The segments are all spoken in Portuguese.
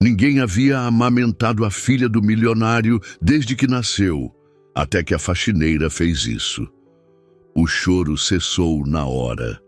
Ninguém havia amamentado a filha do milionário desde que nasceu, até que a faxineira fez isso. O choro cessou na hora.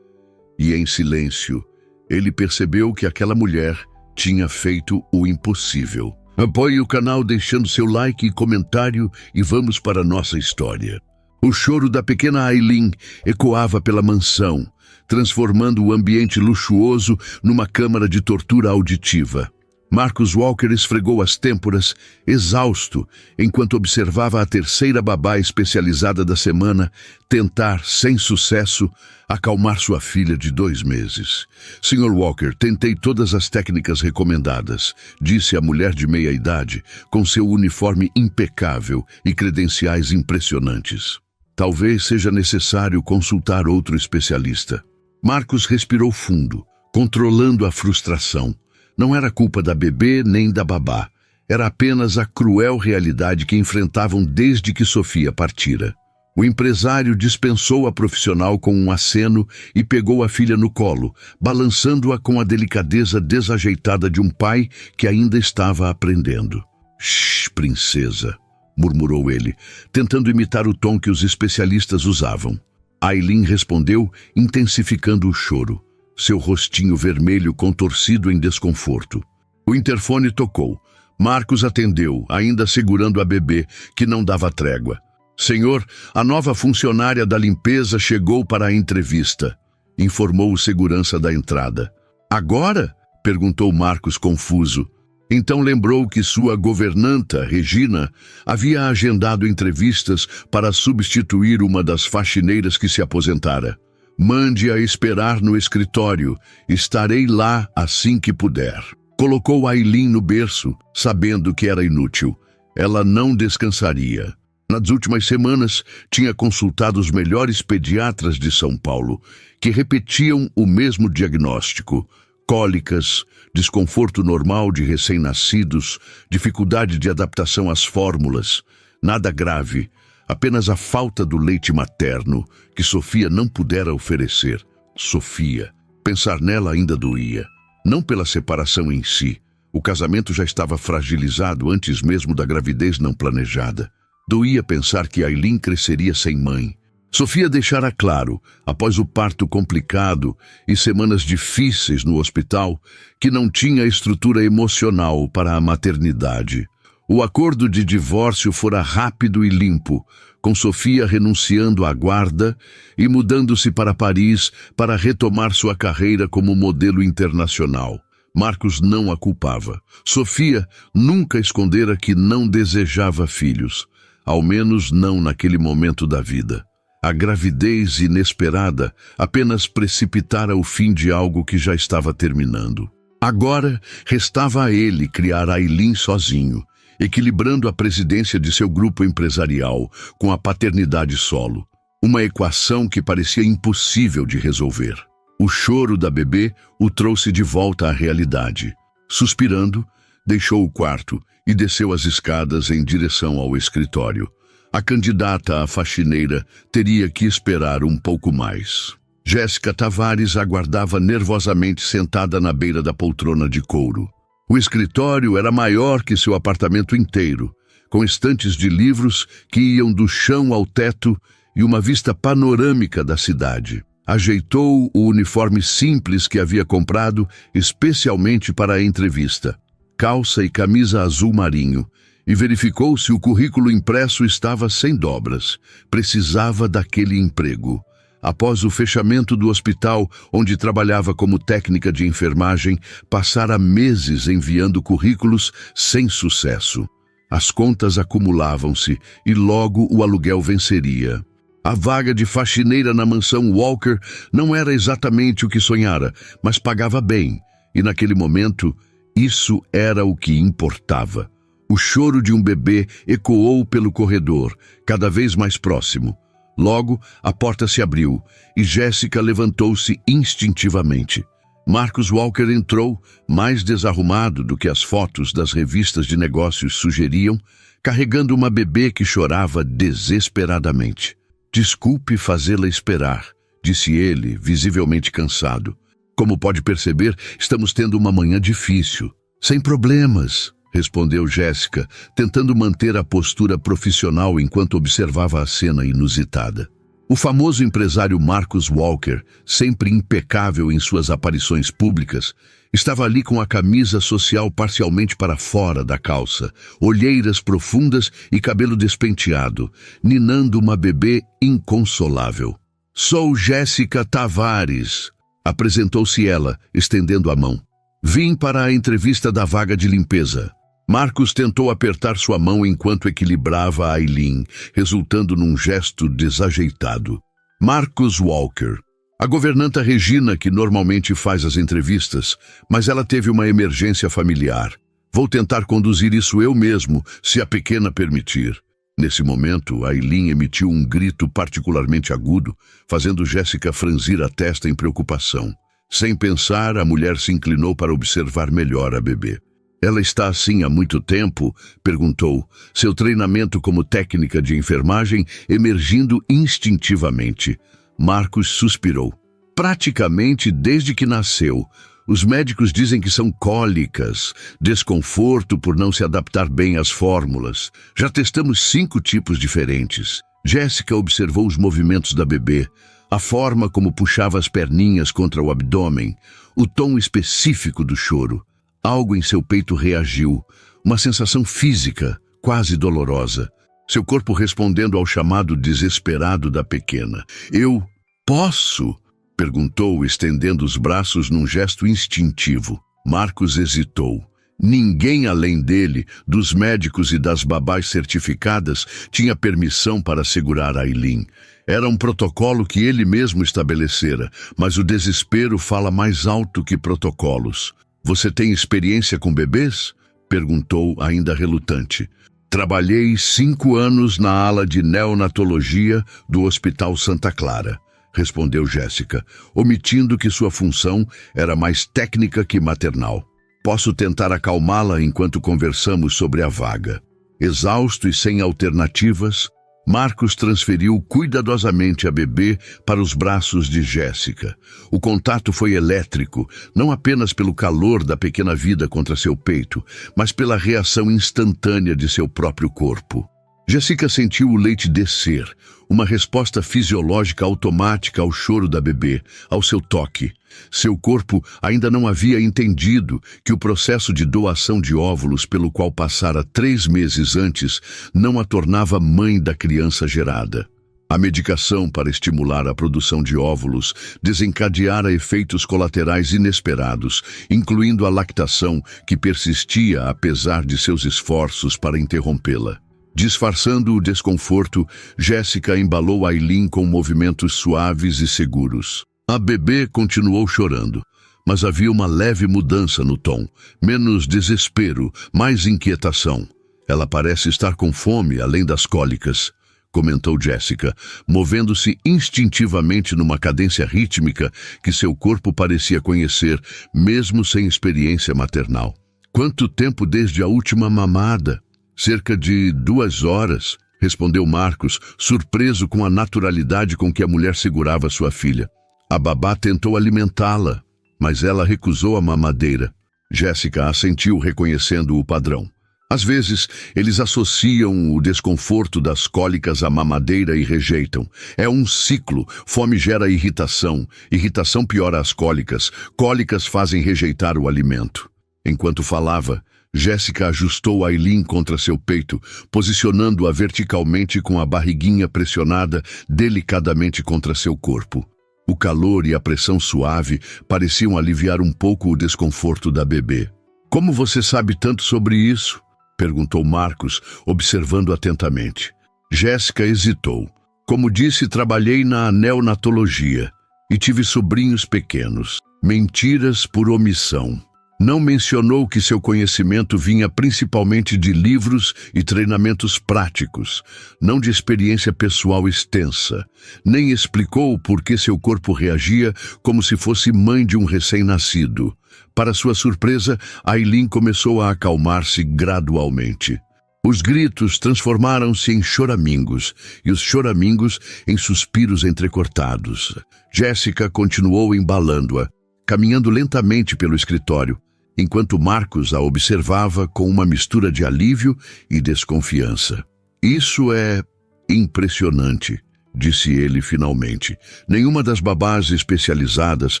E em silêncio, ele percebeu que aquela mulher tinha feito o impossível. Apoie o canal deixando seu like e comentário e vamos para a nossa história. O choro da pequena Aileen ecoava pela mansão, transformando o ambiente luxuoso numa câmara de tortura auditiva. Marcus Walker esfregou as têmporas, exausto, enquanto observava a terceira babá especializada da semana tentar, sem sucesso, acalmar sua filha de 2 meses. Sr. Walker, tentei todas as técnicas recomendadas, disse a mulher de meia-idade, com seu uniforme impecável e credenciais impressionantes. Talvez seja necessário consultar outro especialista. Marcus respirou fundo, controlando a frustração. Não era culpa da bebê nem da babá. Era apenas a cruel realidade que enfrentavam desde que Sofia partira. O empresário dispensou a profissional com um aceno e pegou a filha no colo, balançando-a com a delicadeza desajeitada de um pai que ainda estava aprendendo. "Shh, princesa", murmurou ele, tentando imitar o tom que os especialistas usavam. Aileen respondeu, intensificando o choro, seu rostinho vermelho contorcido em desconforto. O interfone tocou. Marcus atendeu, ainda segurando a bebê, que não dava trégua. "Senhor, a nova funcionária da limpeza chegou para a entrevista", informou o segurança da entrada. "Agora?", perguntou Marcus confuso. Então lembrou que sua governanta, Regina, havia agendado entrevistas para substituir uma das faxineiras que se aposentara. "Mande-a esperar no escritório. Estarei lá assim que puder." Colocou Aileen no berço, sabendo que era inútil. Ela não descansaria. Nas últimas semanas, tinha consultado os melhores pediatras de São Paulo, que repetiam o mesmo diagnóstico: cólicas, desconforto normal de recém-nascidos, dificuldade de adaptação às fórmulas. Nada grave, apenas a falta do leite materno, que Sofia não pudera oferecer. Sofia. Pensar nela ainda doía. Não pela separação em si. O casamento já estava fragilizado antes mesmo da gravidez não planejada. Doía pensar que Aileen cresceria sem mãe. Sofia deixara claro, após o parto complicado e semanas difíceis no hospital, que não tinha estrutura emocional para a maternidade. O acordo de divórcio fora rápido e limpo, com Sofia renunciando à guarda e mudando-se para Paris para retomar sua carreira como modelo internacional. Marcus não a culpava. Sofia nunca escondera que não desejava filhos, ao menos não naquele momento da vida. A gravidez inesperada apenas precipitara o fim de algo que já estava terminando. Agora restava a ele criar Aileen sozinho, equilibrando a presidência de seu grupo empresarial com a paternidade solo. Uma equação que parecia impossível de resolver. O choro da bebê o trouxe de volta à realidade. Suspirando, deixou o quarto e desceu as escadas em direção ao escritório. A candidata à faxineira teria que esperar um pouco mais. Jéssica Tavares aguardava nervosamente sentada na beira da poltrona de couro. O escritório era maior que seu apartamento inteiro, com estantes de livros que iam do chão ao teto e uma vista panorâmica da cidade. Ajeitou o uniforme simples que havia comprado especialmente para a entrevista, calça e camisa azul marinho, e verificou se o currículo impresso estava sem dobras. Precisava daquele emprego. Após o fechamento do hospital, onde trabalhava como técnica de enfermagem, passara meses enviando currículos sem sucesso. As contas acumulavam-se e logo o aluguel venceria. A vaga de faxineira na mansão Walker não era exatamente o que sonhara, mas pagava bem, e naquele momento, isso era o que importava. O choro de um bebê ecoou pelo corredor, cada vez mais próximo. Logo, a porta se abriu e Jéssica levantou-se instintivamente. Marcus Walker entrou, mais desarrumado do que as fotos das revistas de negócios sugeriam, carregando uma bebê que chorava desesperadamente. "Desculpe fazê-la esperar", disse ele, visivelmente cansado. "Como pode perceber, estamos tendo uma manhã difícil." Sem problemas, respondeu Jéssica, tentando manter a postura profissional enquanto observava a cena inusitada. O famoso empresário Marcus Walker, sempre impecável em suas aparições públicas, estava ali com a camisa social parcialmente para fora da calça, olheiras profundas e cabelo despenteado, ninando uma bebê inconsolável. Sou Jéssica Tavares, apresentou-se ela, estendendo a mão. Vim para a entrevista da vaga de limpeza. Marcus tentou apertar sua mão enquanto equilibrava a Aileen, resultando num gesto desajeitado. Marcus Walker. A governanta Regina, que normalmente faz as entrevistas, mas ela teve uma emergência familiar. Vou tentar conduzir isso eu mesmo, se a pequena permitir. Nesse momento, Aileen emitiu um grito particularmente agudo, fazendo Jéssica franzir a testa em preocupação. Sem pensar, a mulher se inclinou para observar melhor a bebê. Ela está assim há muito tempo? Perguntou, seu treinamento como técnica de enfermagem emergindo instintivamente. Marcus suspirou. Praticamente desde que nasceu. Os médicos dizem que são cólicas, desconforto por não se adaptar bem às fórmulas. Já testamos 5 tipos diferentes. Jéssica observou os movimentos da bebê, a forma como puxava as perninhas contra o abdômen, o tom específico do choro. Algo em seu peito reagiu, uma sensação física, quase dolorosa. Seu corpo respondendo ao chamado desesperado da pequena. Eu posso? Perguntou, estendendo os braços num gesto instintivo. Marcus hesitou. Ninguém além dele, dos médicos e das babás certificadas, tinha permissão para segurar Aileen. Era um protocolo que ele mesmo estabelecera, mas o desespero fala mais alto que protocolos. Você tem experiência com bebês? Perguntou, ainda relutante. Trabalhei 5 anos na ala de neonatologia do Hospital Santa Clara, respondeu Jéssica, omitindo que sua função era mais técnica que maternal. Posso tentar acalmá-la enquanto conversamos sobre a vaga. Exausto e sem alternativas, Marcus transferiu cuidadosamente a bebê para os braços de Jéssica. O contato foi elétrico, não apenas pelo calor da pequena vida contra seu peito, mas pela reação instantânea de seu próprio corpo. Jéssica sentiu o leite descer, uma resposta fisiológica automática ao choro da bebê, ao seu toque. Seu corpo ainda não havia entendido que o processo de doação de óvulos pelo qual passara 3 meses antes não a tornava mãe da criança gerada. A medicação para estimular a produção de óvulos desencadeara efeitos colaterais inesperados, incluindo a lactação que persistia apesar de seus esforços para interrompê-la. Disfarçando o desconforto, Jéssica embalou Aileen com movimentos suaves e seguros. A bebê continuou chorando, mas havia uma leve mudança no tom, menos desespero, mais inquietação. Ela parece estar com fome, além das cólicas, comentou Jéssica, movendo-se instintivamente numa cadência rítmica que seu corpo parecia conhecer, mesmo sem experiência maternal. Quanto tempo desde a última mamada? Cerca de 2 horas, respondeu Marcus, surpreso com a naturalidade com que a mulher segurava sua filha. A babá tentou alimentá-la, mas ela recusou a mamadeira. Jéssica assentiu, reconhecendo o padrão. Às vezes, eles associam o desconforto das cólicas à mamadeira e rejeitam. É um ciclo. Fome gera irritação. Irritação piora as cólicas. Cólicas fazem rejeitar o alimento. Enquanto falava, Jéssica ajustou Aileen contra seu peito, posicionando-a verticalmente com a barriguinha pressionada delicadamente contra seu corpo. O calor e a pressão suave pareciam aliviar um pouco o desconforto da bebê. Como você sabe tanto sobre isso? Perguntou Marcus, observando atentamente. Jéssica hesitou. Como disse, trabalhei na neonatologia e tive sobrinhos pequenos. Mentiras por omissão. Não mencionou que seu conhecimento vinha principalmente de livros e treinamentos práticos, não de experiência pessoal extensa. Nem explicou por que seu corpo reagia como se fosse mãe de um recém-nascido. Para sua surpresa, Aileen começou a acalmar-se gradualmente. Os gritos transformaram-se em choramingos, e os choramingos em suspiros entrecortados. Jéssica continuou embalando-a, caminhando lentamente pelo escritório. enquanto Marcos a observava com uma mistura de alívio e desconfiança. Isso é impressionante, disse ele finalmente. Nenhuma das babás especializadas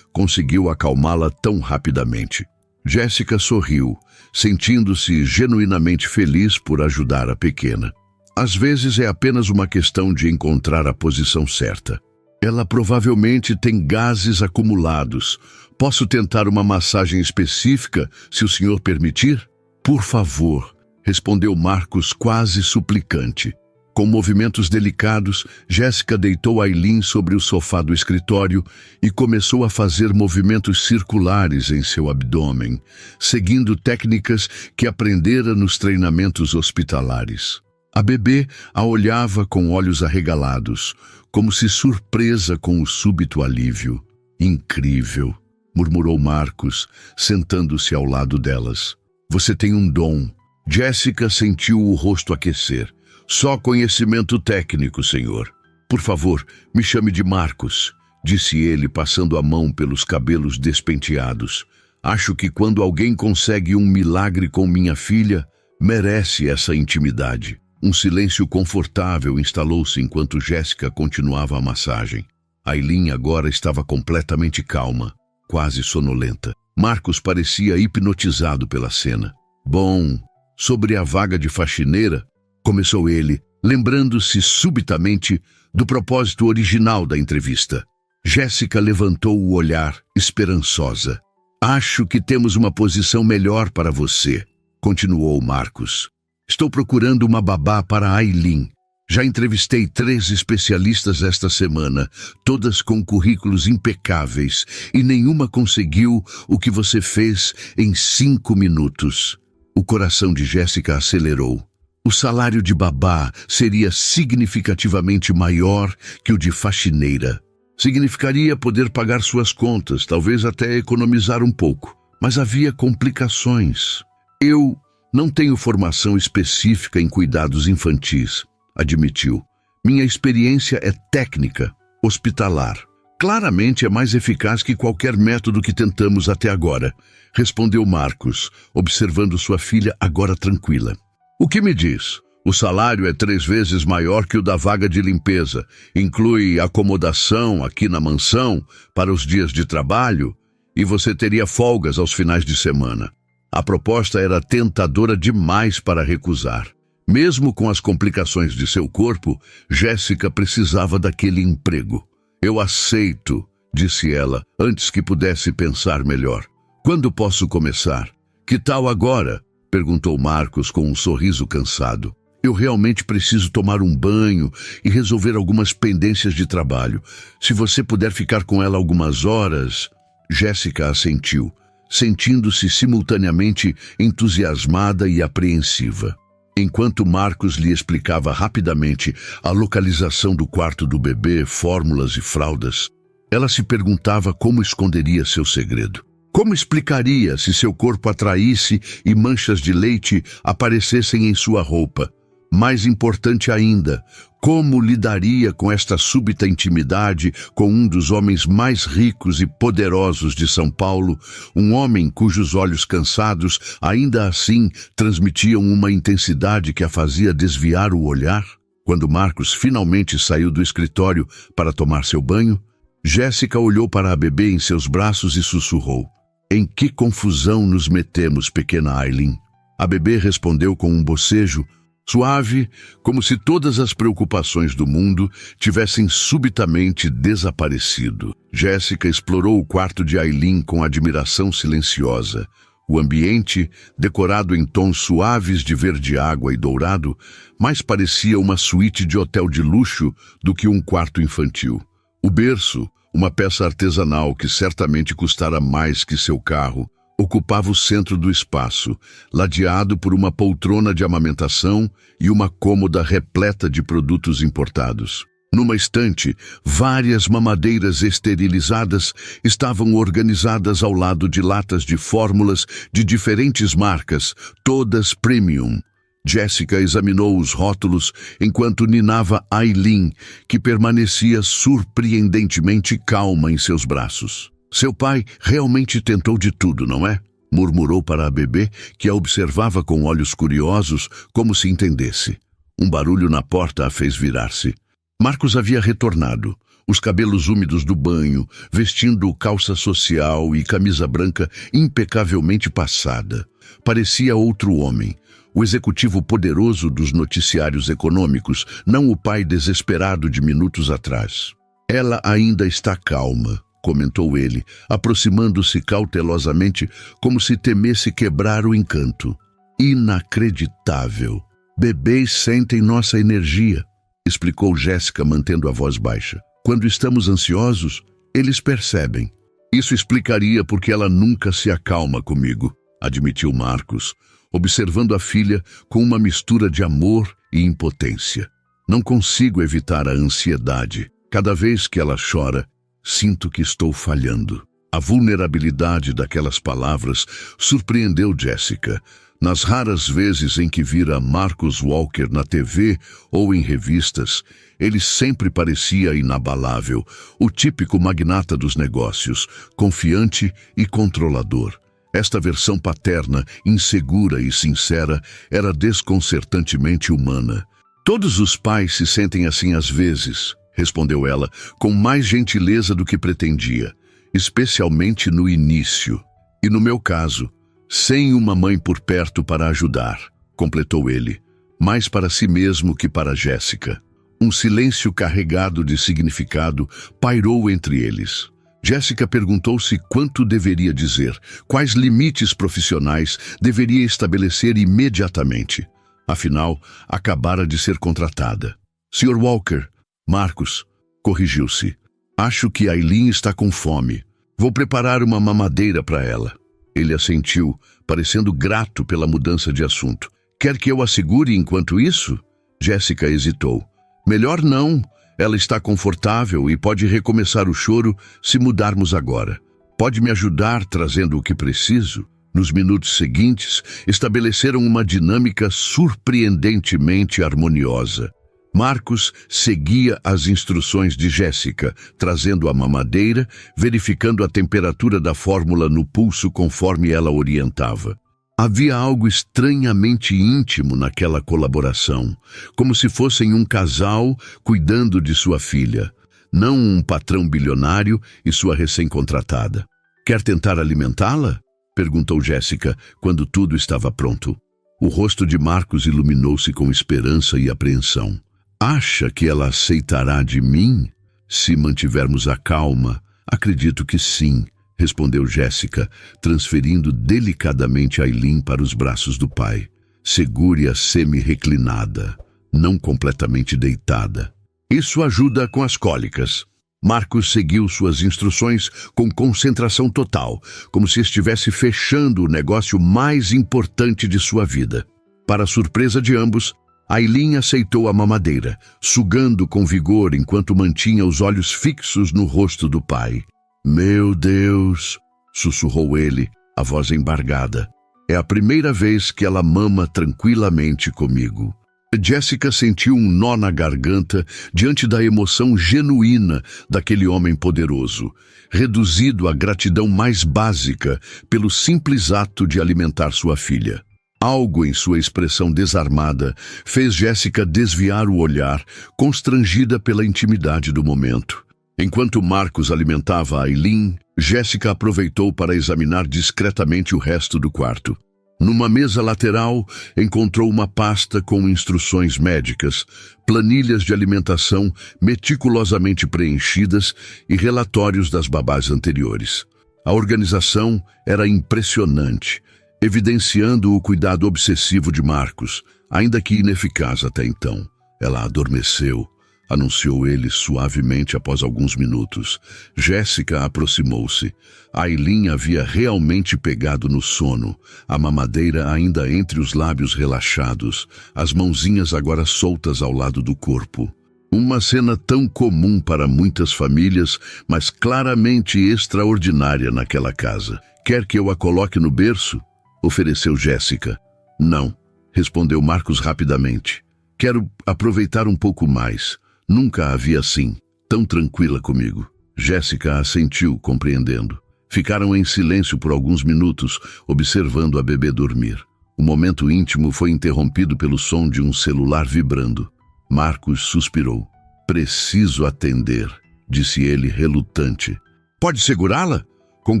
conseguiu acalmá-la tão rapidamente. Jéssica sorriu, sentindo-se genuinamente feliz por ajudar a pequena. Às vezes é apenas uma questão de encontrar a posição certa. Ela provavelmente tem gases acumulados. Posso tentar uma massagem específica, se o senhor permitir? Por favor, respondeu Marcos quase suplicante. Com movimentos delicados, Jéssica deitou Aileen sobre o sofá do escritório e começou a fazer movimentos circulares em seu abdômen, seguindo técnicas que aprendera nos treinamentos hospitalares. A bebê a olhava com olhos arregalados, como se surpresa com o súbito alívio. Incrível, murmurou Marcos, sentando-se ao lado delas. Você tem um dom. Jéssica sentiu o rosto aquecer. Só conhecimento técnico, senhor. Por favor, me chame de Marcos, disse ele, passando a mão pelos cabelos despenteados. Acho que quando alguém consegue um milagre com minha filha, merece essa intimidade. Um silêncio confortável instalou-se enquanto Jéssica continuava a massagem. Aileen agora estava completamente calma, quase sonolenta. Marcos parecia hipnotizado pela cena. Bom, sobre a vaga de faxineira, começou ele, lembrando-se subitamente do propósito original da entrevista. Jéssica levantou o olhar, esperançosa. Acho que temos uma posição melhor para você, continuou Marcos. Estou procurando uma babá para Aileen. Já entrevistei 3 especialistas esta semana, todas com currículos impecáveis, e nenhuma conseguiu o que você fez em 5 minutos. O coração de Jéssica acelerou. O salário de babá seria significativamente maior que o de faxineira. Significaria poder pagar suas contas, talvez até economizar um pouco. Mas havia complicações. Eu não tenho formação específica em cuidados infantis, admitiu. Minha experiência é técnica, hospitalar. Claramente é mais eficaz que qualquer método que tentamos até agora, respondeu Marcos, observando sua filha agora tranquila. O que me diz? O salário é 3 vezes maior que o da vaga de limpeza. Inclui acomodação aqui na mansão para os dias de trabalho e você teria folgas aos finais de semana. A proposta era tentadora demais para recusar. Mesmo com as complicações de seu corpo, Jéssica precisava daquele emprego. Eu aceito, disse ela, antes que pudesse pensar melhor. Quando posso começar? Que tal agora? Perguntou Marcos com um sorriso cansado. Eu realmente preciso tomar um banho e resolver algumas pendências de trabalho. Se você puder ficar com ela algumas horas... Jéssica assentiu, sentindo-se simultaneamente entusiasmada e apreensiva. Enquanto Marcos lhe explicava rapidamente a localização do quarto do bebê, fórmulas e fraldas, ela se perguntava como esconderia seu segredo. Como explicaria se seu corpo atraísse e manchas de leite aparecessem em sua roupa? Mais importante ainda, como lidaria com esta súbita intimidade com um dos homens mais ricos e poderosos de São Paulo, um homem cujos olhos cansados ainda assim transmitiam uma intensidade que a fazia desviar o olhar? Quando Marcos finalmente saiu do escritório para tomar seu banho, Jéssica olhou para a bebê em seus braços e sussurrou: "Em que confusão nos metemos, pequena Aileen?" A bebê respondeu com um bocejo, suave, como se todas as preocupações do mundo tivessem subitamente desaparecido. Jéssica explorou o quarto de Aileen com admiração silenciosa. O ambiente, decorado em tons suaves de verde-água e dourado, mais parecia uma suíte de hotel de luxo do que um quarto infantil. O berço, uma peça artesanal que certamente custara mais que seu carro, ocupava o centro do espaço, ladeado por uma poltrona de amamentação e uma cômoda repleta de produtos importados. Numa estante, várias mamadeiras esterilizadas estavam organizadas ao lado de latas de fórmulas de diferentes marcas, todas premium. Jéssica examinou os rótulos enquanto ninava Aileen, que permanecia surpreendentemente calma em seus braços. Seu pai realmente tentou de tudo, não é? murmurou para a bebê, que a observava com olhos curiosos, como se entendesse. Um barulho na porta a fez virar-se. Marcos havia retornado, os cabelos úmidos do banho, vestindo calça social e camisa branca impecavelmente passada. Parecia outro homem, o executivo poderoso dos noticiários econômicos, não o pai desesperado de minutos atrás. Ela ainda está calma, comentou ele, aproximando-se cautelosamente, como se temesse quebrar o encanto. Inacreditável. Bebês sentem nossa energia, explicou Jéssica, mantendo a voz baixa. Quando estamos ansiosos, eles percebem. Isso explicaria porque ela nunca se acalma comigo, admitiu Marcos, observando a filha com uma mistura de amor e impotência. Não consigo evitar a ansiedade. Cada vez que ela chora, sinto que estou falhando. A vulnerabilidade daquelas palavras surpreendeu Jéssica. Nas raras vezes em que vira Marcus Walker na TV ou em revistas, ele sempre parecia inabalável, o típico magnata dos negócios, confiante e controlador. Esta versão paterna, insegura e sincera, era desconcertantemente humana. Todos os pais se sentem assim às vezes, respondeu ela, com mais gentileza do que pretendia, especialmente no início. E no meu caso, sem uma mãe por perto para ajudar, completou ele, mais para si mesmo que para Jéssica. Um silêncio carregado de significado pairou entre eles. Jéssica perguntou-se quanto deveria dizer, quais limites profissionais deveria estabelecer imediatamente. Afinal, acabara de ser contratada. Sr. Walker, Marcos, corrigiu-se. Acho que Aileen está com fome. Vou preparar uma mamadeira para ela. Ele assentiu, parecendo grato pela mudança de assunto. Quer que eu a segure enquanto isso? Jéssica hesitou. Melhor não. Ela está confortável e pode recomeçar o choro se mudarmos agora. Pode me ajudar trazendo o que preciso? Nos minutos seguintes, estabeleceram uma dinâmica surpreendentemente harmoniosa. Marcos seguia as instruções de Jéssica, trazendo a mamadeira, verificando a temperatura da fórmula no pulso conforme ela orientava. Havia algo estranhamente íntimo naquela colaboração, como se fossem um casal cuidando de sua filha, não um patrão bilionário e sua recém-contratada. Quer tentar alimentá-la? Perguntou Jéssica, quando tudo estava pronto. O rosto de Marcos iluminou-se com esperança e apreensão. Acha que ela aceitará de mim? Se mantivermos a calma, acredito que sim, respondeu Jéssica, transferindo delicadamente Aileen para os braços do pai. Segure-a semi-reclinada, não completamente deitada. Isso ajuda com as cólicas. Marcos seguiu suas instruções com concentração total, como se estivesse fechando o negócio mais importante de sua vida. Para a surpresa de ambos, Aileen aceitou a mamadeira, sugando com vigor enquanto mantinha os olhos fixos no rosto do pai. Meu Deus, sussurrou ele, a voz embargada. É a primeira vez que ela mama tranquilamente comigo. Jéssica sentiu um nó na garganta diante da emoção genuína daquele homem poderoso, reduzido à gratidão mais básica pelo simples ato de alimentar sua filha. Algo em sua expressão desarmada fez Jéssica desviar o olhar, constrangida pela intimidade do momento. Enquanto Marcos alimentava Aileen, Jéssica aproveitou para examinar discretamente o resto do quarto. Numa mesa lateral, encontrou uma pasta com instruções médicas, planilhas de alimentação meticulosamente preenchidas e relatórios das babás anteriores. A organização era impressionante, evidenciando o cuidado obsessivo de Marcos, ainda que ineficaz até então. Ela adormeceu, anunciou ele suavemente após alguns minutos. Jéssica aproximou-se. Aileen havia realmente pegado no sono, a mamadeira ainda entre os lábios relaxados, as mãozinhas agora soltas ao lado do corpo. Uma cena tão comum para muitas famílias, mas claramente extraordinária naquela casa. Quer que eu a coloque no berço? Ofereceu Jéssica. Não, respondeu Marcos rapidamente. Quero aproveitar um pouco mais. Nunca a vi assim, tão tranquila comigo. Jéssica assentiu, compreendendo. Ficaram em silêncio por alguns minutos, observando a bebê dormir. O momento íntimo foi interrompido pelo som de um celular vibrando. Marcos suspirou. Preciso atender, disse ele relutante. Pode segurá-la? Com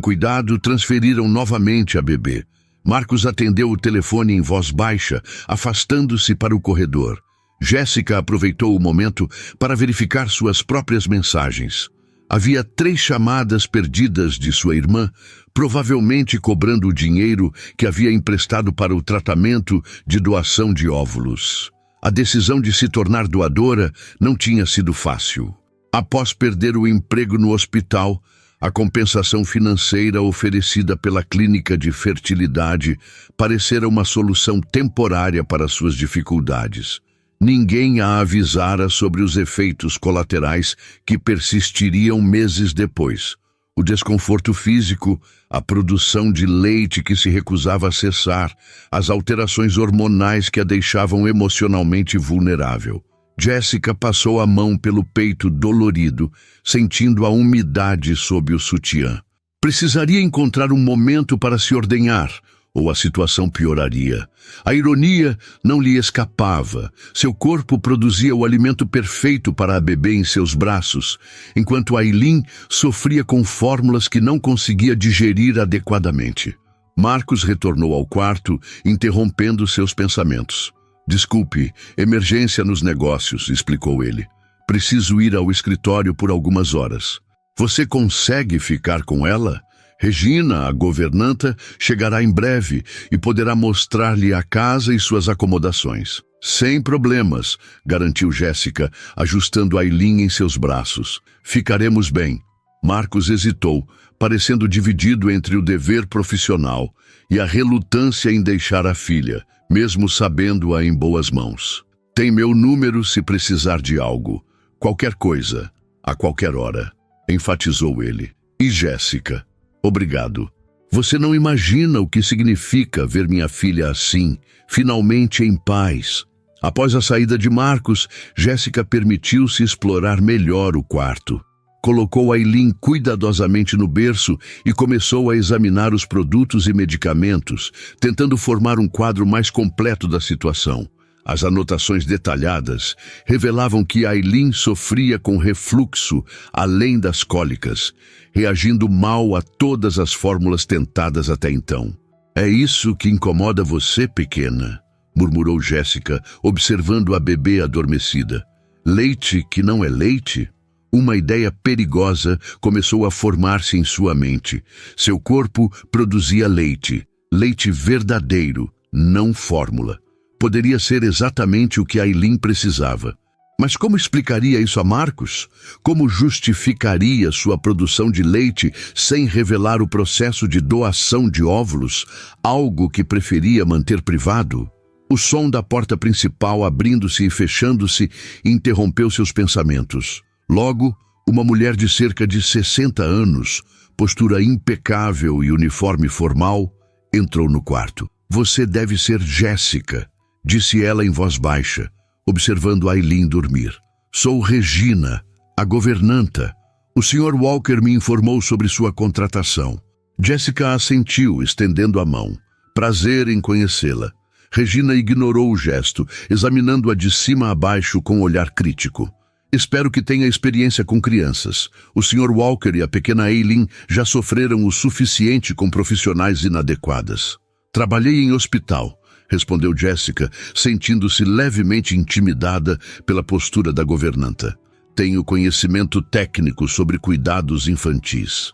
cuidado, transferiram novamente a bebê. Marcos atendeu o telefone em voz baixa, afastando-se para o corredor. Jéssica aproveitou o momento para verificar suas próprias mensagens. Havia 3 chamadas perdidas de sua irmã, provavelmente cobrando o dinheiro que havia emprestado para o tratamento de doação de óvulos. A decisão de se tornar doadora não tinha sido fácil. Após perder o emprego no hospital, a compensação financeira oferecida pela clínica de fertilidade parecera uma solução temporária para suas dificuldades. Ninguém a avisara sobre os efeitos colaterais que persistiriam meses depois. O desconforto físico, a produção de leite que se recusava a cessar, as alterações hormonais que a deixavam emocionalmente vulnerável. Jéssica passou a mão pelo peito dolorido, sentindo a umidade sob o sutiã. Precisaria encontrar um momento para se ordenhar, ou a situação pioraria. A ironia não lhe escapava. Seu corpo produzia o alimento perfeito para a bebê em seus braços, enquanto Aylin sofria com fórmulas que não conseguia digerir adequadamente. Marcos retornou ao quarto, interrompendo seus pensamentos. Desculpe, emergência nos negócios, explicou ele. Preciso ir ao escritório por algumas horas. Você consegue ficar com ela? Regina, a governanta, chegará em breve e poderá mostrar-lhe a casa e suas acomodações. Sem problemas, garantiu Jéssica, ajustando Aylin em seus braços. Ficaremos bem. Marcos hesitou, parecendo dividido entre o dever profissional e a relutância em deixar a filha, mesmo sabendo-a em boas mãos. Tem meu número se precisar de algo. Qualquer coisa, a qualquer hora, enfatizou ele. E Jéssica? Obrigado. Você não imagina o que significa ver minha filha assim, finalmente em paz. Após a saída de Marcos, Jéssica permitiu-se explorar melhor o quarto. Colocou Aylin cuidadosamente no berço e começou a examinar os produtos e medicamentos, tentando formar um quadro mais completo da situação. As anotações detalhadas revelavam que Aylin sofria com refluxo, além das cólicas, reagindo mal a todas as fórmulas tentadas até então. É isso que incomoda você, pequena? Murmurou Jéssica, observando a bebê adormecida. Leite que não é leite? Uma ideia perigosa começou a formar-se em sua mente. Seu corpo produzia leite, leite verdadeiro, não fórmula. Poderia ser exatamente o que Aylin precisava. Mas como explicaria isso a Marcos? Como justificaria sua produção de leite sem revelar o processo de doação de óvulos, algo que preferia manter privado? O som da porta principal abrindo-se e fechando-se interrompeu seus pensamentos. Logo, uma mulher de cerca de 60 anos, postura impecável e uniforme formal, entrou no quarto. Você deve ser Jéssica, disse ela em voz baixa, observando Aylin dormir. Sou Regina, a governanta. O Sr. Walker me informou sobre sua contratação. Jéssica assentiu, estendendo a mão. Prazer em conhecê-la. Regina ignorou o gesto, examinando-a de cima a baixo com um olhar crítico. Espero que tenha experiência com crianças. O Sr. Walker e a pequena Aylin já sofreram o suficiente com profissionais inadequadas. Trabalhei em hospital, respondeu Jéssica, sentindo-se levemente intimidada pela postura da governanta. Tenho conhecimento técnico sobre cuidados infantis.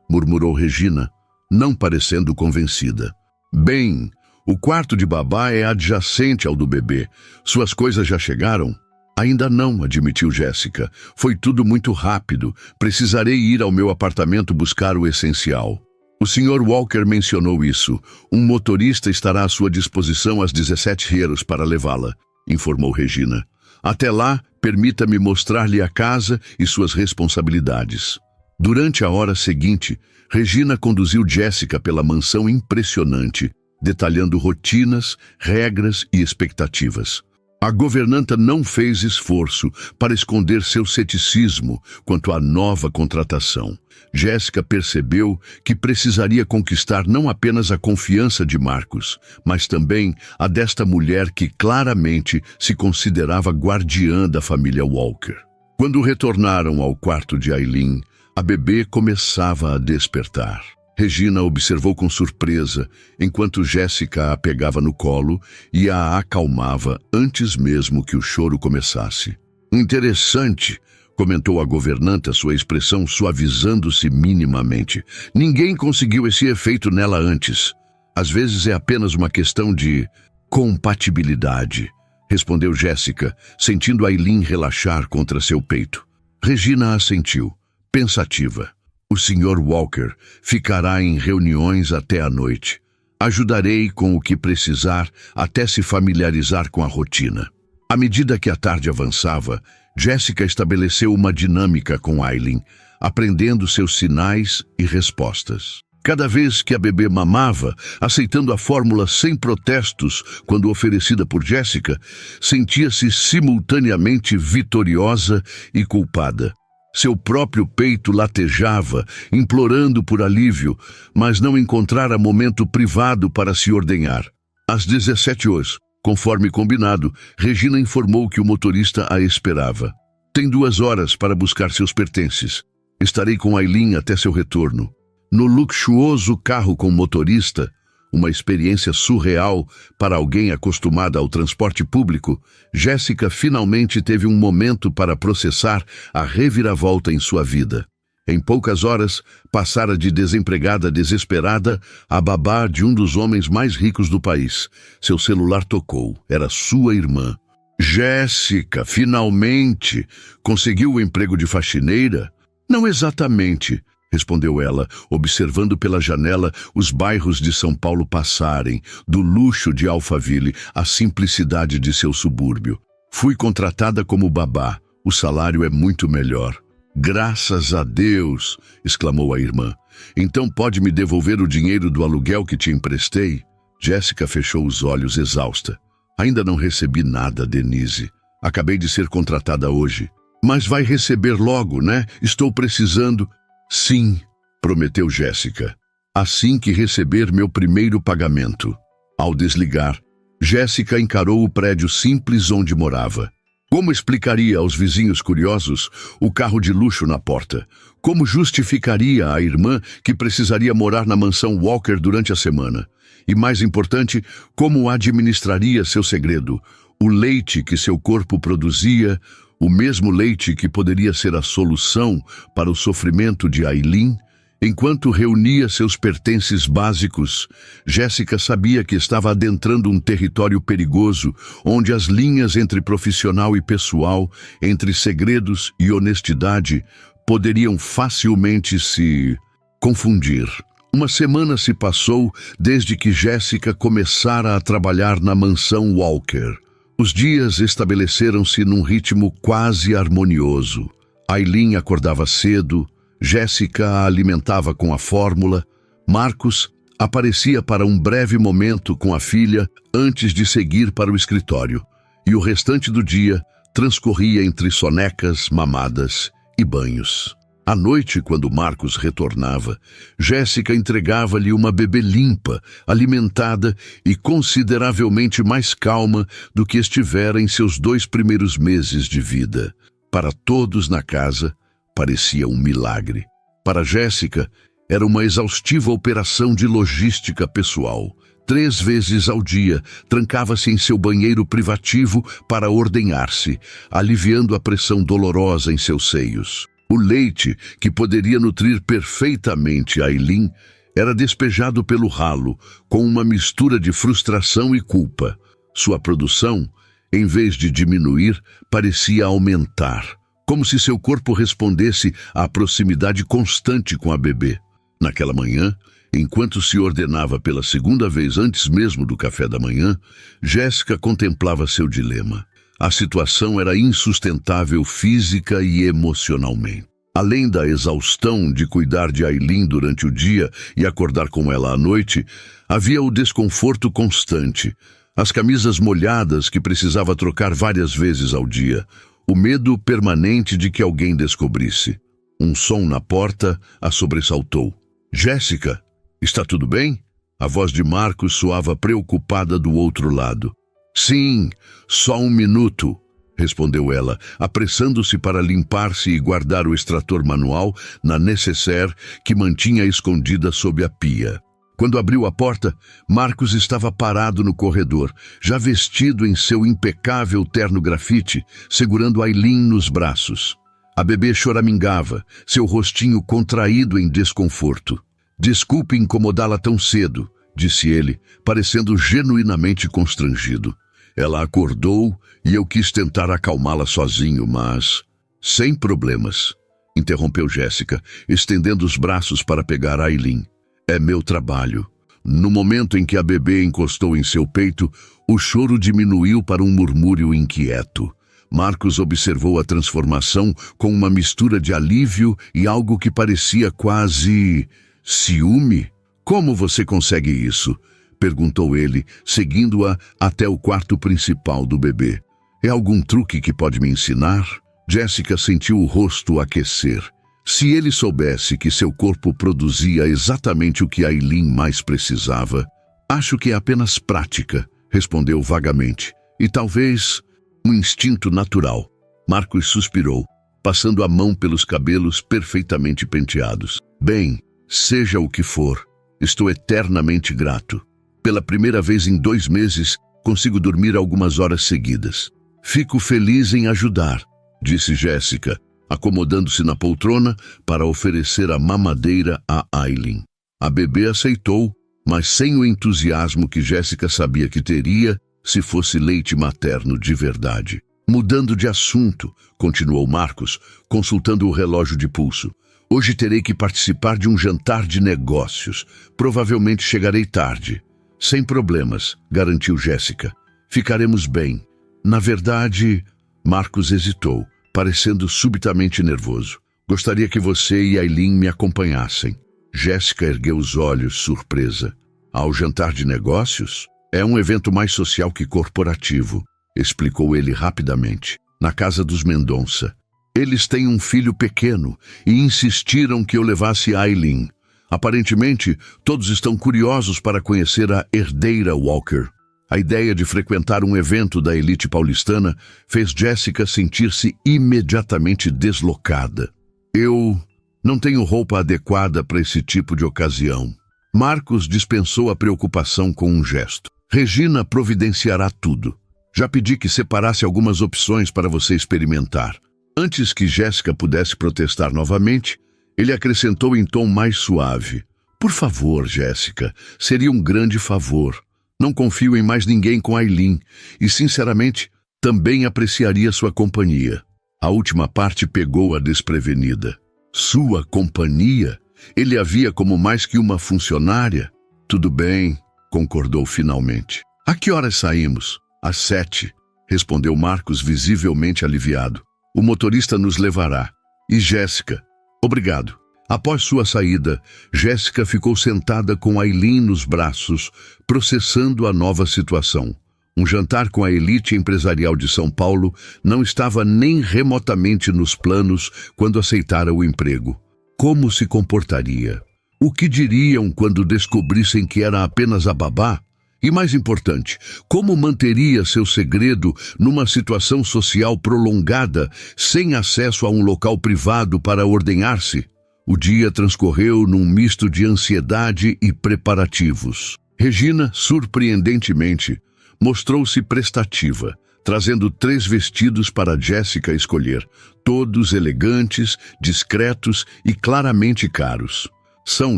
Murmurou Regina, não parecendo convencida. Bem, o quarto de babá é adjacente ao do bebê. Suas coisas já chegaram? Ainda não, admitiu Jéssica. Foi tudo muito rápido. Precisarei ir ao meu apartamento buscar o essencial. O Sr. Walker mencionou isso. Um motorista estará à sua disposição às 17h para levá-la, informou Regina. Até lá, permita-me mostrar-lhe a casa e suas responsabilidades. Durante a hora seguinte, Regina conduziu Jéssica pela mansão impressionante, detalhando rotinas, regras e expectativas. A governanta não fez esforço para esconder seu ceticismo quanto à nova contratação. Jéssica percebeu que precisaria conquistar não apenas a confiança de Marcos, mas também a desta mulher que claramente se considerava guardiã da família Walker. Quando retornaram ao quarto de Aileen, a bebê começava a despertar. Regina observou com surpresa, enquanto Jéssica a pegava no colo e a acalmava antes mesmo que o choro começasse. Interessante, comentou a governanta, sua expressão suavizando-se minimamente. Ninguém conseguiu esse efeito nela antes. Às vezes é apenas uma questão de compatibilidade, respondeu Jéssica, sentindo Aileen relaxar contra seu peito. Regina assentiu, pensativa. O Sr. Walker ficará em reuniões até a noite. Ajudarei com o que precisar até se familiarizar com a rotina. À medida que a tarde avançava, Jéssica estabeleceu uma dinâmica com Aileen, aprendendo seus sinais e respostas. Cada vez que a bebê mamava, aceitando a fórmula sem protestos quando oferecida por Jéssica, sentia-se simultaneamente vitoriosa e culpada. Seu próprio peito latejava, implorando por alívio, mas não encontrara momento privado para se ordenhar. Às 17 horas, conforme combinado, Regina informou que o motorista a esperava. Tem 2 horas para buscar seus pertences. Estarei com Aileen até seu retorno. No luxuoso carro com motorista, uma experiência surreal para alguém acostumada ao transporte público, Jéssica finalmente teve um momento para processar a reviravolta em sua vida. Em poucas horas, passara de desempregada desesperada a babá de um dos homens mais ricos do país. Seu celular tocou. Era sua irmã. Jéssica, finalmente! Conseguiu o emprego de faxineira? Não exatamente, respondeu ela, observando pela janela os bairros de São Paulo passarem, do luxo de Alphaville à simplicidade de seu subúrbio. Fui contratada como babá. O salário é muito melhor. Graças a Deus! Exclamou a irmã. Então pode me devolver o dinheiro do aluguel que te emprestei? Jéssica fechou os olhos exausta. Ainda não recebi nada, Denise. Acabei de ser contratada hoje. Mas vai receber logo, né? Estou precisando... Sim, prometeu Jéssica, assim que receber meu primeiro pagamento. Ao desligar, Jéssica encarou o prédio simples onde morava. Como explicaria aos vizinhos curiosos o carro de luxo na porta? Como justificaria à irmã que precisaria morar na mansão Walker durante a semana? E mais importante, como administraria seu segredo? O leite que seu corpo produzia, o mesmo leite que poderia ser a solução para o sofrimento de Aileen? Enquanto reunia seus pertences básicos, Jéssica sabia que estava adentrando um território perigoso, onde as linhas entre profissional e pessoal, entre segredos e honestidade, poderiam facilmente se confundir. Uma semana se passou desde que Jéssica começara a trabalhar na mansão Walker. Os dias estabeleceram-se num ritmo quase harmonioso. Aileen acordava cedo, Jéssica a alimentava com a fórmula, Marcos aparecia para um breve momento com a filha antes de seguir para o escritório, e o restante do dia transcorria entre sonecas, mamadas e banhos. À noite, quando Marcos retornava, Jéssica entregava-lhe uma bebê limpa, alimentada e consideravelmente mais calma do que estivera em seus 2 primeiros meses de vida. Para todos na casa, parecia um milagre. Para Jéssica, era uma exaustiva operação de logística pessoal. 3 vezes ao dia, trancava-se em seu banheiro privativo para ordenhar-se, aliviando a pressão dolorosa em seus seios. O leite, que poderia nutrir perfeitamente Aileen, era despejado pelo ralo, com uma mistura de frustração e culpa. Sua produção, em vez de diminuir, parecia aumentar, como se seu corpo respondesse à proximidade constante com a bebê. Naquela manhã, enquanto se ordenava pela 2ª vez antes mesmo do café da manhã, Jéssica contemplava seu dilema. A situação era insustentável física e emocionalmente. Além da exaustão de cuidar de Aileen durante o dia e acordar com ela à noite, havia o desconforto constante, as camisas molhadas que precisava trocar várias vezes ao dia, o medo permanente de que alguém descobrisse. Um som na porta a sobressaltou. Jéssica, está tudo bem? A voz de Marcos soava preocupada do outro lado. Sim, só um minuto, respondeu ela, apressando-se para limpar-se e guardar o extrator manual na nécessaire que mantinha escondida sob a pia. Quando abriu a porta, Marcos estava parado no corredor, já vestido em seu impecável terno grafite, segurando Aileen nos braços. A bebê choramingava, seu rostinho contraído em desconforto. Desculpe incomodá-la tão cedo, disse ele, parecendo genuinamente constrangido. Ela acordou e eu quis tentar acalmá-la sozinho, mas... Sem problemas, interrompeu Jéssica, estendendo os braços para pegar Aileen. É meu trabalho. No momento em que a bebê encostou em seu peito, o choro diminuiu para um murmúrio inquieto. Marcos observou a transformação com uma mistura de alívio e algo que parecia quase... ciúme? Como você consegue isso? Perguntou ele, seguindo-a até o quarto principal do bebê. É algum truque que pode me ensinar? Jéssica sentiu o rosto aquecer. Se ele soubesse que seu corpo produzia exatamente o que Aileen mais precisava, acho que é apenas prática, respondeu vagamente. E talvez um instinto natural. Marcos suspirou, passando a mão pelos cabelos perfeitamente penteados. Bem, seja o que for, estou eternamente grato. Pela primeira vez em 2 meses, consigo dormir algumas horas seguidas. Fico feliz em ajudar, disse Jéssica, acomodando-se na poltrona para oferecer a mamadeira a Aileen. A bebê aceitou, mas sem o entusiasmo que Jéssica sabia que teria se fosse leite materno de verdade. Mudando de assunto, continuou Marcos, consultando o relógio de pulso. Hoje terei que participar de um jantar de negócios. Provavelmente chegarei tarde. Sem problemas, garantiu Jéssica. Ficaremos bem. Na verdade, Marcos hesitou, parecendo subitamente nervoso. Gostaria que você e Aileen me acompanhassem. Jéssica ergueu os olhos, surpresa. Ao jantar de negócios? É um evento mais social que corporativo, explicou ele rapidamente. Na casa dos Mendonça. Eles têm um filho pequeno e insistiram que eu levasse Aileen. Aparentemente, todos estão curiosos para conhecer a herdeira Walker. A ideia de frequentar um evento da elite paulistana fez Jéssica sentir-se imediatamente deslocada. Eu não tenho roupa adequada para esse tipo de ocasião. Marcos dispensou a preocupação com um gesto. Regina providenciará tudo. Já pedi que separasse algumas opções para você experimentar. Antes que Jéssica pudesse protestar novamente, ele acrescentou em tom mais suave. Por favor, Jéssica, seria um grande favor. Não confio em mais ninguém com Aileen e, sinceramente, também apreciaria sua companhia. A última parte pegou-a desprevenida. Sua companhia? Ele a via como mais que uma funcionária? Tudo bem, concordou finalmente. A que horas saímos? Às 7, respondeu Marcos visivelmente aliviado. O motorista nos levará. E Jéssica? Obrigado. Após sua saída, Jéssica ficou sentada com Aileen nos braços, processando a nova situação. Um jantar com a elite empresarial de São Paulo não estava nem remotamente nos planos quando aceitara o emprego. Como se comportaria? O que diriam quando descobrissem que era apenas a babá? E mais importante, como manteria seu segredo numa situação social prolongada, sem acesso a um local privado para ordenhar-se? O dia transcorreu num misto de ansiedade e preparativos. Regina, surpreendentemente, mostrou-se prestativa, trazendo 3 vestidos para Jéssica escolher, todos elegantes, discretos e claramente caros. São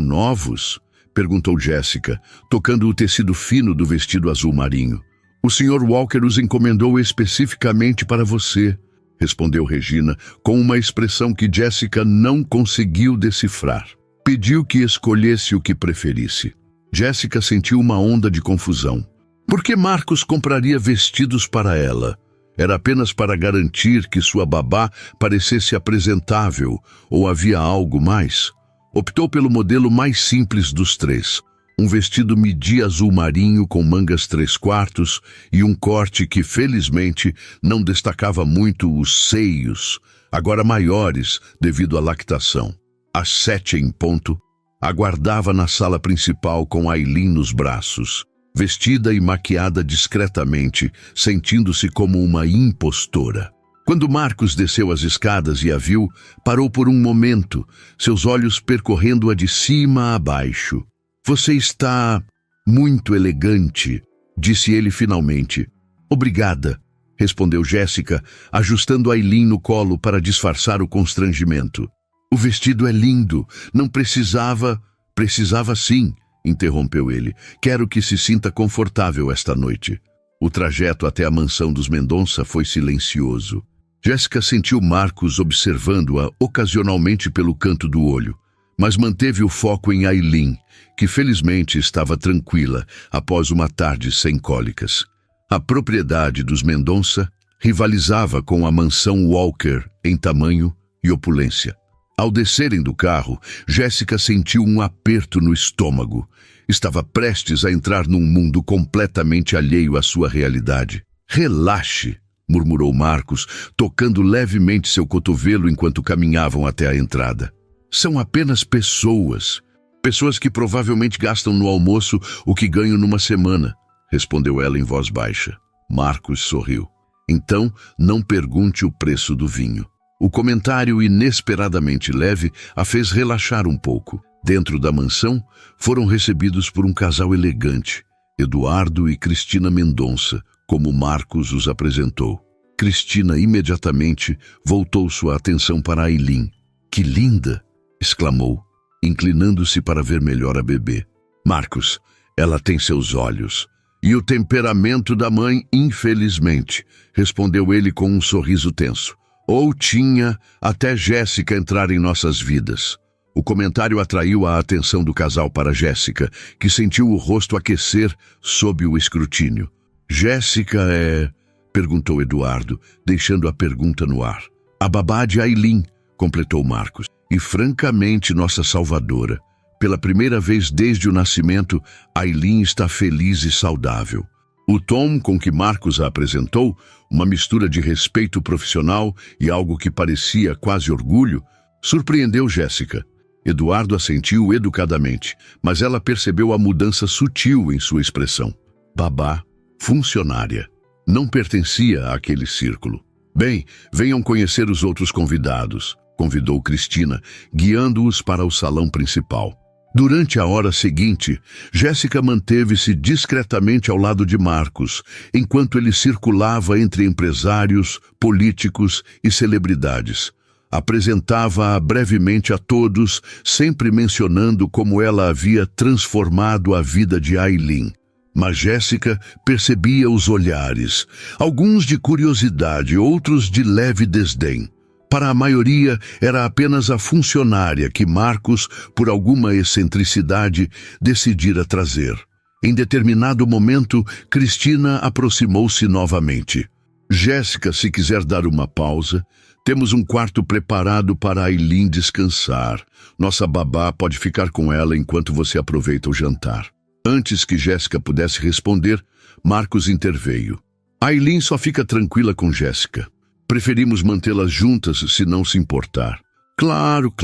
novos? Perguntou Jéssica, tocando o tecido fino do vestido azul marinho. O Sr. Walker os encomendou especificamente para você, respondeu Regina, com uma expressão que Jéssica não conseguiu decifrar. Pediu que escolhesse o que preferisse. Jéssica sentiu uma onda de confusão. Por que Marcos compraria vestidos para ela? Era apenas para garantir que sua babá parecesse apresentável, ou havia algo mais? Optou pelo modelo mais simples dos 3, Um vestido midi azul marinho com mangas 3/4 e um corte que, felizmente, não destacava muito os seios, agora maiores devido à lactação. Às 7 em ponto, aguardava na sala principal com Aileen nos braços, vestida e maquiada discretamente, sentindo-se como uma impostora. Quando Marcos desceu as escadas e a viu, parou por um momento, seus olhos percorrendo-a de cima a baixo. "Você está muito elegante", disse ele finalmente. "Obrigada", respondeu Jéssica, ajustando Aileen no colo para disfarçar o constrangimento. "O vestido é lindo, não precisava..." "Precisava sim", interrompeu ele. "Quero que se sinta confortável esta noite." O trajeto até a mansão dos Mendonça foi silencioso. Jéssica sentiu Marcos observando-a ocasionalmente pelo canto do olho, mas manteve o foco em Aileen, que felizmente estava tranquila após uma tarde sem cólicas. A propriedade dos Mendonça rivalizava com a mansão Walker em tamanho e opulência. Ao descerem do carro, Jéssica sentiu um aperto no estômago. Estava prestes a entrar num mundo completamente alheio à sua realidade. "Relaxe", murmurou Marcos, tocando levemente seu cotovelo enquanto caminhavam até a entrada. "São apenas pessoas. Pessoas que provavelmente gastam no almoço o que ganham numa semana", respondeu ela em voz baixa. Marcos sorriu. "Então, não pergunte o preço do vinho." O comentário inesperadamente leve a fez relaxar um pouco. Dentro da mansão, foram recebidos por um casal elegante, Eduardo e Cristina Mendonça, como Marcos os apresentou. Cristina imediatamente voltou sua atenção para Aileen. "Que linda!" exclamou, inclinando-se para ver melhor a bebê. "Marcos, ela tem seus olhos. E o temperamento da mãe, infelizmente", respondeu ele com um sorriso tenso. "Ou tinha até Jéssica entrar em nossas vidas." O comentário atraiu a atenção do casal para Jéssica, que sentiu o rosto aquecer sob o escrutínio. "Jéssica é..." perguntou Eduardo, deixando a pergunta no ar. "A babá de Aileen", completou Marcos. "E francamente nossa salvadora. Pela primeira vez desde o nascimento, Aileen está feliz e saudável." O tom com que Marcos a apresentou, uma mistura de respeito profissional e algo que parecia quase orgulho, surpreendeu Jéssica. Eduardo assentiu educadamente, mas ela percebeu a mudança sutil em sua expressão. Babá, funcionária. Não pertencia àquele círculo. "Bem, venham conhecer os outros convidados", convidou Cristina, guiando-os para o salão principal. Durante a hora seguinte, Jéssica manteve-se discretamente ao lado de Marcos, enquanto ele circulava entre empresários, políticos e celebridades. Apresentava-a brevemente a todos, sempre mencionando como ela havia transformado a vida de Aileen. Mas Jéssica percebia os olhares, alguns de curiosidade, outros de leve desdém. Para a maioria, era apenas a funcionária que Marcos, por alguma excentricidade, decidira trazer. Em determinado momento, Cristina aproximou-se novamente. "Jéssica, se quiser dar uma pausa, temos um quarto preparado para Aileen descansar. Nossa babá pode ficar com ela enquanto você aproveita o jantar." Antes que Jéssica pudesse responder, Marcos interveio. "Aileen só fica tranquila com Jéssica. Preferimos mantê-las juntas, se não se importar." Claro,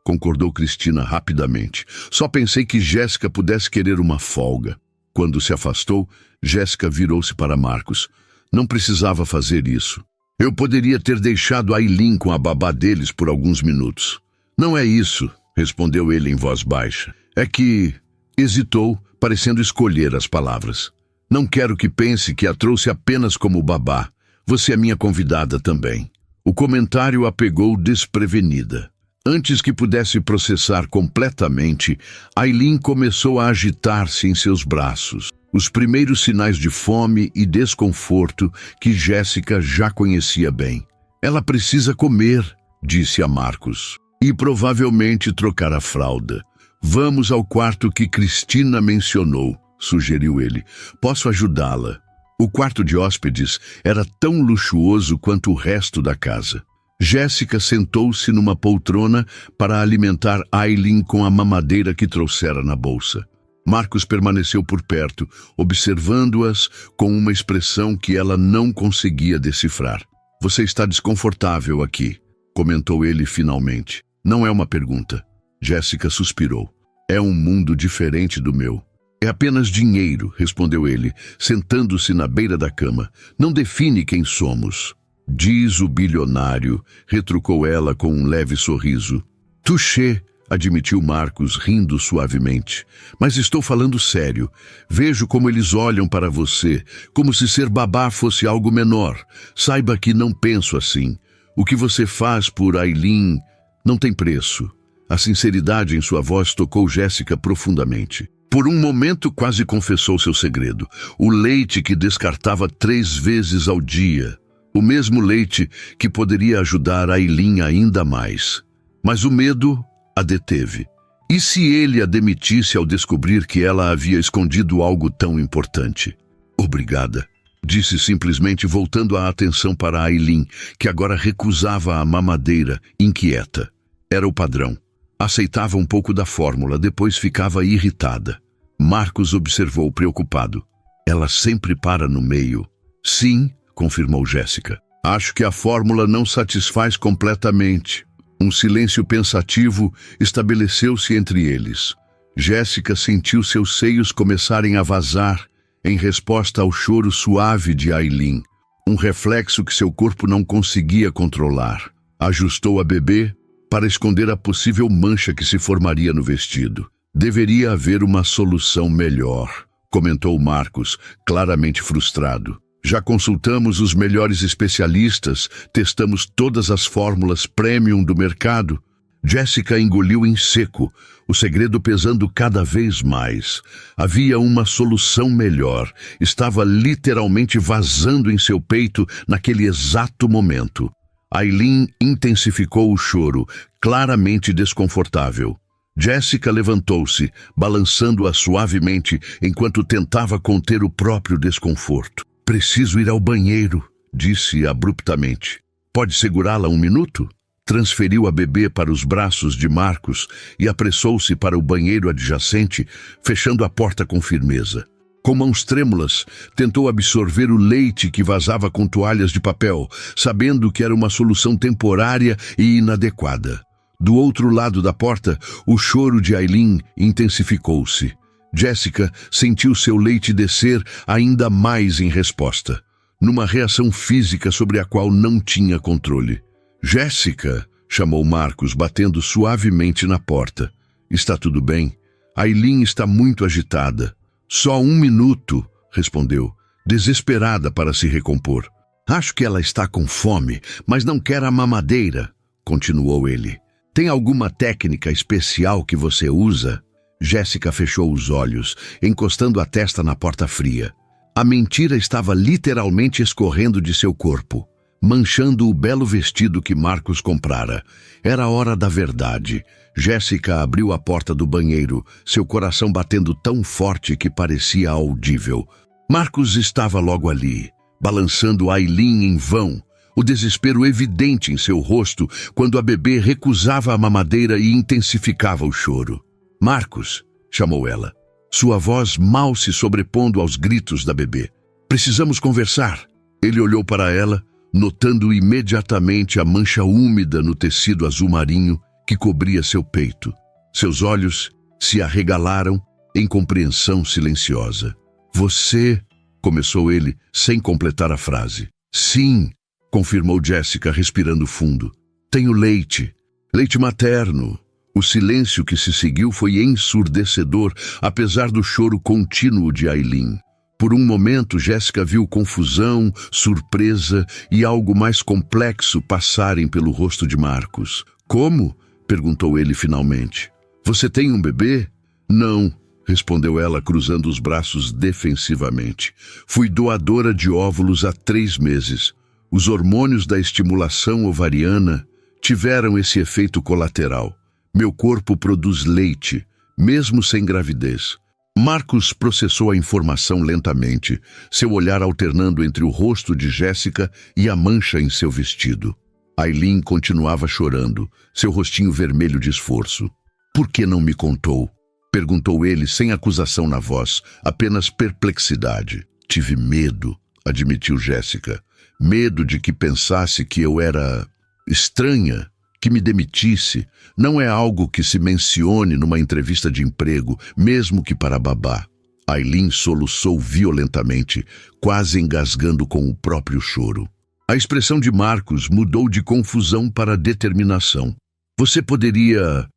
concordou Cristina rapidamente. "Só pensei que Jéssica pudesse querer uma folga." Quando se afastou, Jéssica virou-se para Marcos. "Não precisava fazer isso. Eu poderia ter deixado Aileen com a babá deles por alguns minutos." "Não é isso", respondeu ele em voz baixa. "É que..." Hesitou, parecendo escolher as palavras. "Não quero que pense que a trouxe apenas como babá. Você é minha convidada também." O comentário a pegou desprevenida. Antes que pudesse processar completamente, Aileen começou a agitar-se em seus braços. Os primeiros sinais de fome e desconforto que Jéssica já conhecia bem. "Ela precisa comer", disse a Marcos. "E provavelmente trocar a fralda. Vamos ao quarto que Cristina mencionou", sugeriu ele. "Posso ajudá-la." O quarto de hóspedes era tão luxuoso quanto o resto da casa. Jéssica sentou-se numa poltrona para alimentar Aileen com a mamadeira que trouxera na bolsa. Marcos permaneceu por perto, observando-as com uma expressão que ela não conseguia decifrar. Você está desconfortável aqui, comentou ele finalmente. Não é uma pergunta. Jéssica suspirou. É um mundo diferente do meu. É apenas dinheiro, respondeu ele, sentando-se na beira da cama. Não define quem somos. Diz o bilionário, retrucou ela com um leve sorriso. Touché, admitiu Marcos, rindo suavemente. Mas estou falando sério. Vejo como eles olham para você, como se ser babá fosse algo menor. Saiba que não penso assim. O que você faz por Aileen não tem preço. A sinceridade em sua voz tocou Jéssica profundamente. Por um momento quase confessou seu segredo. O leite que descartava 3 vezes ao dia. O mesmo leite que poderia ajudar Aileen ainda mais. Mas o medo a deteve. E se ele a demitisse ao descobrir que ela havia escondido algo tão importante? Obrigada, disse simplesmente, voltando a atenção para Aileen, que agora recusava a mamadeira, inquieta. Era o padrão. Aceitava um pouco da fórmula, depois ficava irritada. Marcos observou preocupado. Ela sempre para no meio. Sim, confirmou Jéssica. Acho que a fórmula não satisfaz completamente. Um silêncio pensativo estabeleceu-se entre eles. Jéssica sentiu seus seios começarem a vazar em resposta ao choro suave de Aileen. Um reflexo que seu corpo não conseguia controlar. Ajustou a bebê para esconder a possível mancha que se formaria no vestido. Deveria haver uma solução melhor, comentou Marcos, claramente frustrado. Já consultamos os melhores especialistas, testamos todas as fórmulas premium do mercado. Jéssica engoliu em seco, o segredo pesando cada vez mais. Havia uma solução melhor, estava literalmente vazando em seu peito naquele exato momento. Aileen intensificou o choro, claramente desconfortável. Jéssica levantou-se, balançando-a suavemente enquanto tentava conter o próprio desconforto. Preciso ir ao banheiro, disse abruptamente. Pode segurá-la 1 minuto? Transferiu a bebê para os braços de Marcos e apressou-se para o banheiro adjacente, fechando a porta com firmeza. Com mãos trêmulas, tentou absorver o leite que vazava com toalhas de papel, sabendo que era uma solução temporária e inadequada. Do outro lado da porta, o choro de Aileen intensificou-se. Jéssica sentiu seu leite descer ainda mais em resposta, numa reação física sobre a qual não tinha controle. Jéssica, chamou Marcos, batendo suavemente na porta. Está tudo bem? Aileen está muito agitada. Só 1 minuto, respondeu, desesperada para se recompor. Acho que ela está com fome, mas não quer a mamadeira, continuou ele. Tem alguma técnica especial que você usa? Jéssica fechou os olhos, encostando a testa na porta fria. A mentira estava literalmente escorrendo de seu corpo, manchando o belo vestido que Marcos comprara. Era a hora da verdade. Jéssica abriu a porta do banheiro, seu coração batendo tão forte que parecia audível. Marcos estava logo ali, balançando Aileen em vão, o desespero evidente em seu rosto quando a bebê recusava a mamadeira e intensificava o choro. Marcos, chamou ela, sua voz mal se sobrepondo aos gritos da bebê. Precisamos conversar. Ele olhou para ela, notando imediatamente a mancha úmida no tecido azul marinho que cobria seu peito. Seus olhos se arregalaram em compreensão silenciosa. Você, começou ele, sem completar a frase. Sim, confirmou Jéssica, respirando fundo. Tenho leite. Leite materno. O silêncio que se seguiu foi ensurdecedor, apesar do choro contínuo de Aileen. Por um momento, Jéssica viu confusão, surpresa e algo mais complexo passarem pelo rosto de Marcos. Como? Perguntou ele finalmente. Você tem um bebê? Não, respondeu ela, cruzando os braços defensivamente. Fui doadora de óvulos há 3 meses. Os hormônios da estimulação ovariana tiveram esse efeito colateral. Meu corpo produz leite, mesmo sem gravidez. Marcos processou a informação lentamente, seu olhar alternando entre o rosto de Jéssica e a mancha em seu vestido. Aileen continuava chorando, seu rostinho vermelho de esforço. Por que não me contou? Perguntou ele sem acusação na voz, apenas perplexidade. Tive medo, admitiu Jéssica. Medo de que pensasse que eu era estranha, que me demitisse. Não é algo que se mencione numa entrevista de emprego, mesmo que para babá. Aileen soluçou violentamente, quase engasgando com o próprio choro. A expressão de Marcos mudou de confusão para determinação. Você poderia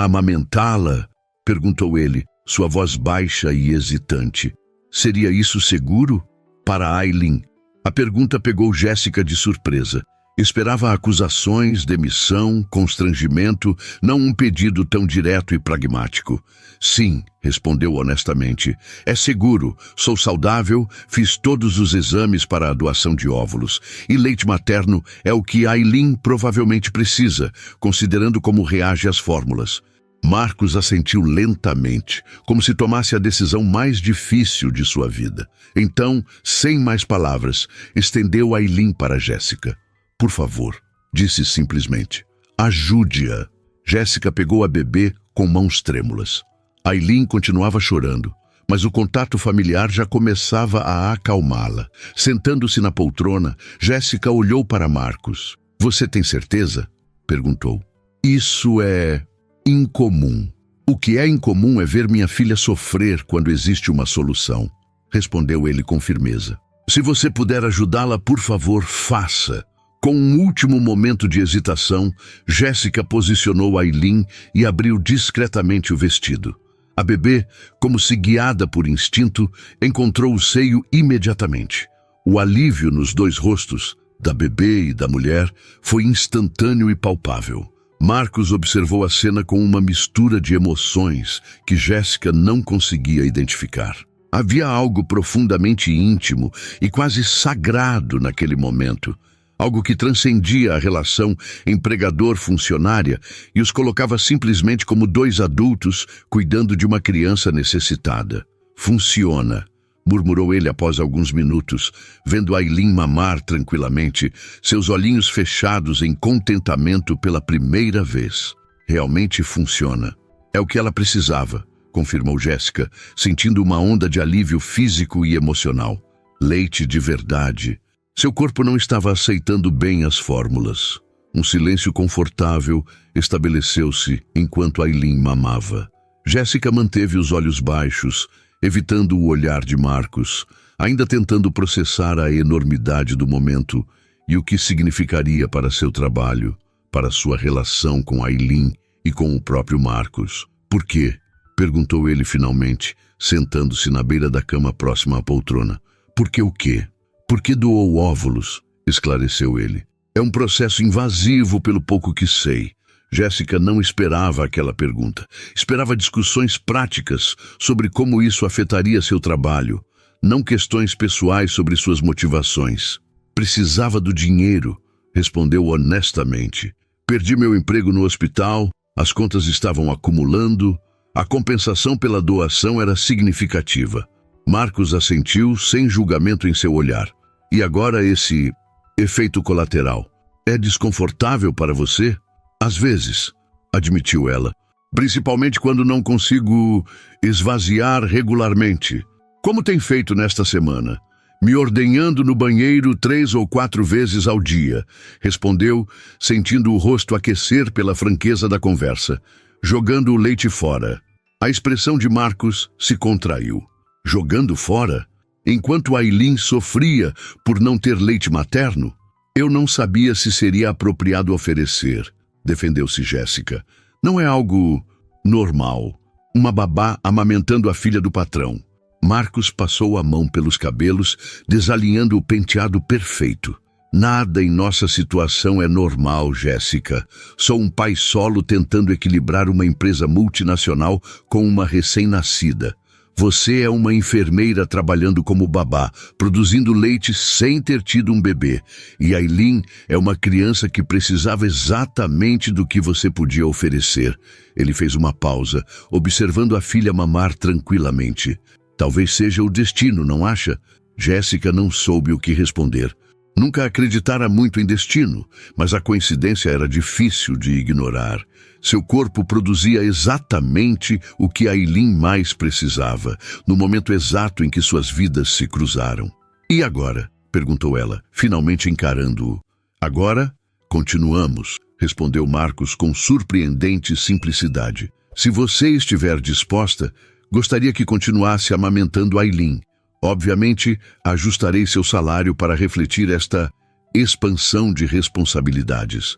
amamentá-la? Perguntou ele, sua voz baixa e hesitante. Seria isso seguro? Para Aileen, a pergunta pegou Jéssica de surpresa. Esperava acusações, demissão, constrangimento, não um pedido tão direto e pragmático. Sim, respondeu honestamente. É seguro, sou saudável, fiz todos os exames para a doação de óvulos. E leite materno é o que Aileen provavelmente precisa, considerando como reage às fórmulas. Marcos assentiu lentamente, como se tomasse a decisão mais difícil de sua vida. Então, sem mais palavras, estendeu Aileen para Jéssica. Por favor, disse simplesmente. Ajude-a. Jéssica pegou a bebê com mãos trêmulas. Aileen continuava chorando, mas o contato familiar já começava a acalmá-la. Sentando-se na poltrona, Jéssica olhou para Marcos. Você tem certeza? Perguntou. Isso é incomum. O que é incomum é ver minha filha sofrer quando existe uma solução, respondeu ele com firmeza. Se você puder ajudá-la, por favor, faça. Com um último momento de hesitação, Jéssica posicionou Aileen e abriu discretamente o vestido. A bebê, como se guiada por instinto, encontrou o seio imediatamente. O alívio nos dois rostos, da bebê e da mulher, foi instantâneo e palpável. Marcos observou a cena com uma mistura de emoções que Jéssica não conseguia identificar. Havia algo profundamente íntimo e quase sagrado naquele momento. Algo que transcendia a relação empregador-funcionária e os colocava simplesmente como dois adultos cuidando de uma criança necessitada. Funciona, murmurou ele após alguns minutos, vendo Aileen mamar tranquilamente, seus olhinhos fechados em contentamento pela primeira vez. Realmente funciona. É o que ela precisava, confirmou Jéssica, sentindo uma onda de alívio físico e emocional. Leite de verdade. Seu corpo não estava aceitando bem as fórmulas. Um silêncio confortável estabeleceu-se enquanto Aileen mamava. Jéssica manteve os olhos baixos, evitando o olhar de Marcos, ainda tentando processar a enormidade do momento e o que significaria para seu trabalho, para sua relação com Aileen e com o próprio Marcos. Por quê? Perguntou ele finalmente, sentando-se na beira da cama próxima à poltrona. Por que o quê? Por que doou óvulos? Esclareceu ele. É um processo invasivo pelo pouco que sei. Jéssica não esperava aquela pergunta. Esperava discussões práticas sobre como isso afetaria seu trabalho, não questões pessoais sobre suas motivações. Precisava do dinheiro, respondeu honestamente. Perdi meu emprego no hospital, as contas estavam acumulando, a compensação pela doação era significativa. Marcos assentiu sem julgamento em seu olhar. E agora esse efeito colateral. É desconfortável para você? Às vezes, admitiu ela. Principalmente quando não consigo esvaziar regularmente. Como tem feito nesta semana? Me ordenhando no banheiro 3 ou 4 vezes ao dia, respondeu, sentindo o rosto aquecer pela franqueza da conversa, jogando o leite fora. A expressão de Marcos se contraiu. Jogando fora? Enquanto Aileen sofria por não ter leite materno? Eu não sabia se seria apropriado oferecer, defendeu-se Jéssica. Não é algo normal. Uma babá amamentando a filha do patrão. Marcos passou a mão pelos cabelos, desalinhando o penteado perfeito. Nada em nossa situação é normal, Jéssica. Sou um pai solo tentando equilibrar uma empresa multinacional com uma recém-nascida. Você é uma enfermeira trabalhando como babá, produzindo leite sem ter tido um bebê. E Aileen é uma criança que precisava exatamente do que você podia oferecer. Ele fez uma pausa, observando a filha mamar tranquilamente. Talvez seja o destino, não acha? Jéssica não soube o que responder. Nunca acreditara muito em destino, mas a coincidência era difícil de ignorar. Seu corpo produzia exatamente o que Aileen mais precisava, no momento exato em que suas vidas se cruzaram. "E agora?", perguntou ela, finalmente encarando-o. "Agora, continuamos", respondeu Marcos com surpreendente simplicidade. "Se você estiver disposta, gostaria que continuasse amamentando Aileen. Obviamente, ajustarei seu salário para refletir esta expansão de responsabilidades."